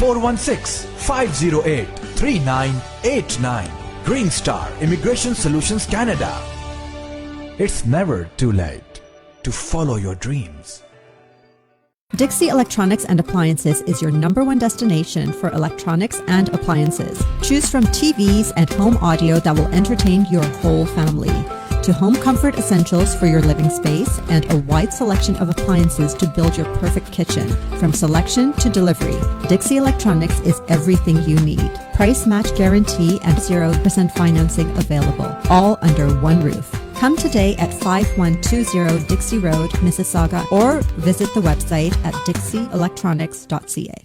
416-508-3989. Green Star Immigration Solutions Canada. It's never too late to follow your dreams. Dixie Electronics and Appliances is your #1 destination for electronics and appliances. Choose from TVs and home audio that will entertain your whole family, to home comfort essentials for your living space and a wide selection of appliances to build your perfect kitchen. From selection to delivery, Dixie Electronics is everything you need. Price match guarantee and 0% financing available, all under one roof. Come today at 5120 Dixie Road, Mississauga, or visit the website at dixieelectronics.ca.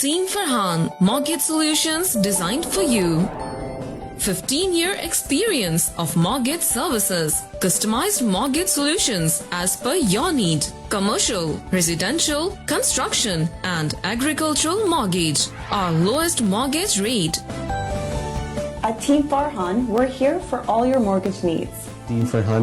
Team Farhan Mortgage Solutions designed for you. 15-year experience of mortgage services. Customized mortgage solutions as per your need. Commercial, residential, construction and agricultural mortgage. Our lowest mortgage rate. At Team Farhan, we're here for all your mortgage needs. Team Farhan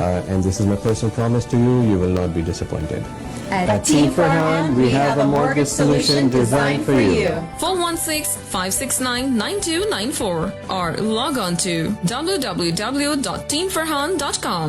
And this is my personal promise to you, you will not be disappointed. At Team Farhan, we have a mortgage solution designed for you. 416-569-9294 or log on to www.teamfarhan.com.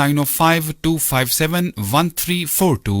905-257-1342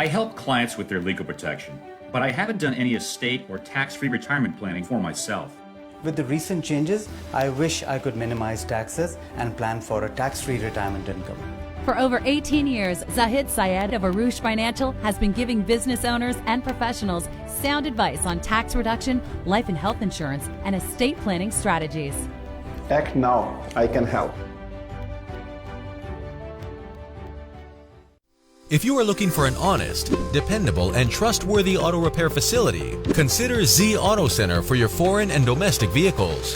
I help clients with their legal protection, but I haven't done any estate or tax-free retirement planning for myself. With the recent changes, I wish I could minimize taxes and plan for a tax-free retirement income. For over 18 years, Zahid Syed of Arush Financial has been giving business owners and professionals sound advice on tax reduction, life and health insurance, and estate planning strategies. Act now, I can help. If you are looking for an honest, dependable, and trustworthy auto repair facility, consider Z Auto Center for your foreign and domestic vehicles.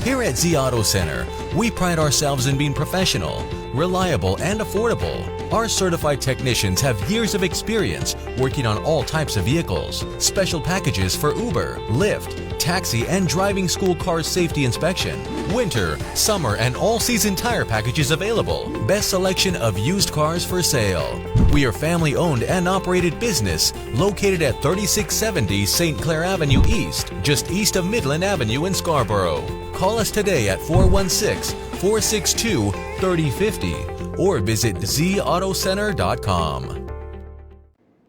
Here at Z Auto Center, we pride ourselves in being professional, reliable, and affordable. Our certified technicians have years of experience working on all types of vehicles. Special packages for Uber, Lyft, taxi, and driving school car safety inspection. Winter, summer, and all-season tire packages available. Best selection of used cars for sale. We are family-owned and operated business located at 3670 St. Clair Avenue East, just east of Midland Avenue in Scarborough. Call us today at 416-462-3050 or visit zautocenter.com.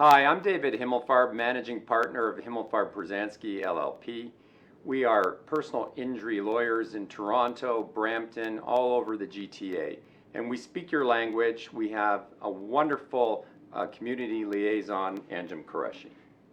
Hi, I'm David Himmelfarb, managing partner of Himmelfarb Brzezinski LLP. We are personal injury lawyers in Toronto, Brampton, all over the GTA. and we speak your language. We have a wonderful community liaison, Anjum Qureshi.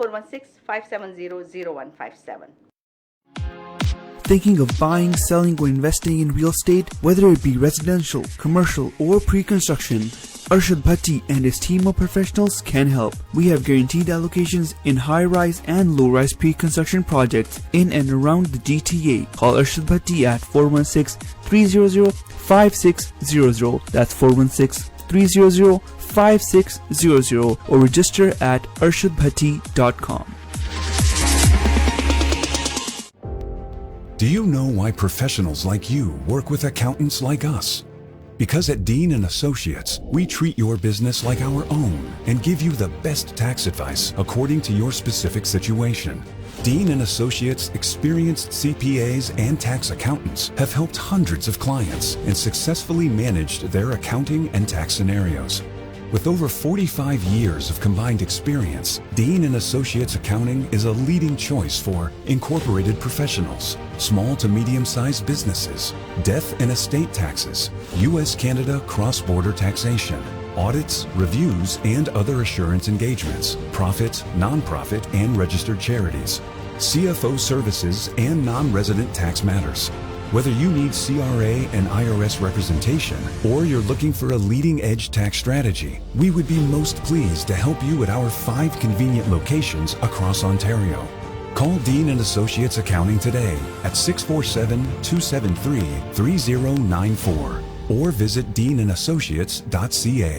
416-570-0157. Thinking of buying, selling, or investing in real estate, whether it be residential, commercial, or pre-construction, Arshad Bhatti and his team of professionals can help. We have guaranteed allocations in high-rise and low-rise pre-construction projects in and around the GTA. Call Arshad Bhatti at 416-300-5600. That's 416-300-5600, or register at arshadbhatti.com. Do you know why professionals like you work with accountants like us? Because at Dean & Associates, we treat your business like our own and give you the best tax advice according to your specific situation. Dean & Associates experienced CPAs and tax accountants have helped hundreds of clients and successfully managed their accounting and tax scenarios. With over 45 years of combined experience, Dean & Associates Accounting is a leading choice for incorporated professionals, small to medium-sized businesses, death and estate taxes, U.S.-Canada cross-border taxation, audits, reviews, and other assurance engagements, profit, non-profit, and registered charities, CFO services, and non-resident tax matters. Whether you need CRA and IRS representation or you're looking for a leading-edge tax strategy, we would be most pleased to help you at our 5 convenient locations across Ontario. Call Dean & Associates Accounting today at 647-273-3094 or visit deanassociates.ca.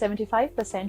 75%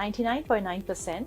99.9%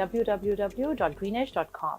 www.greenish.com।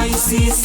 ICC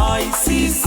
ICC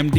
MD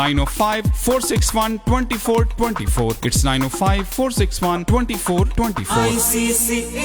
905-461-2424। It's 905-461-2424। ICC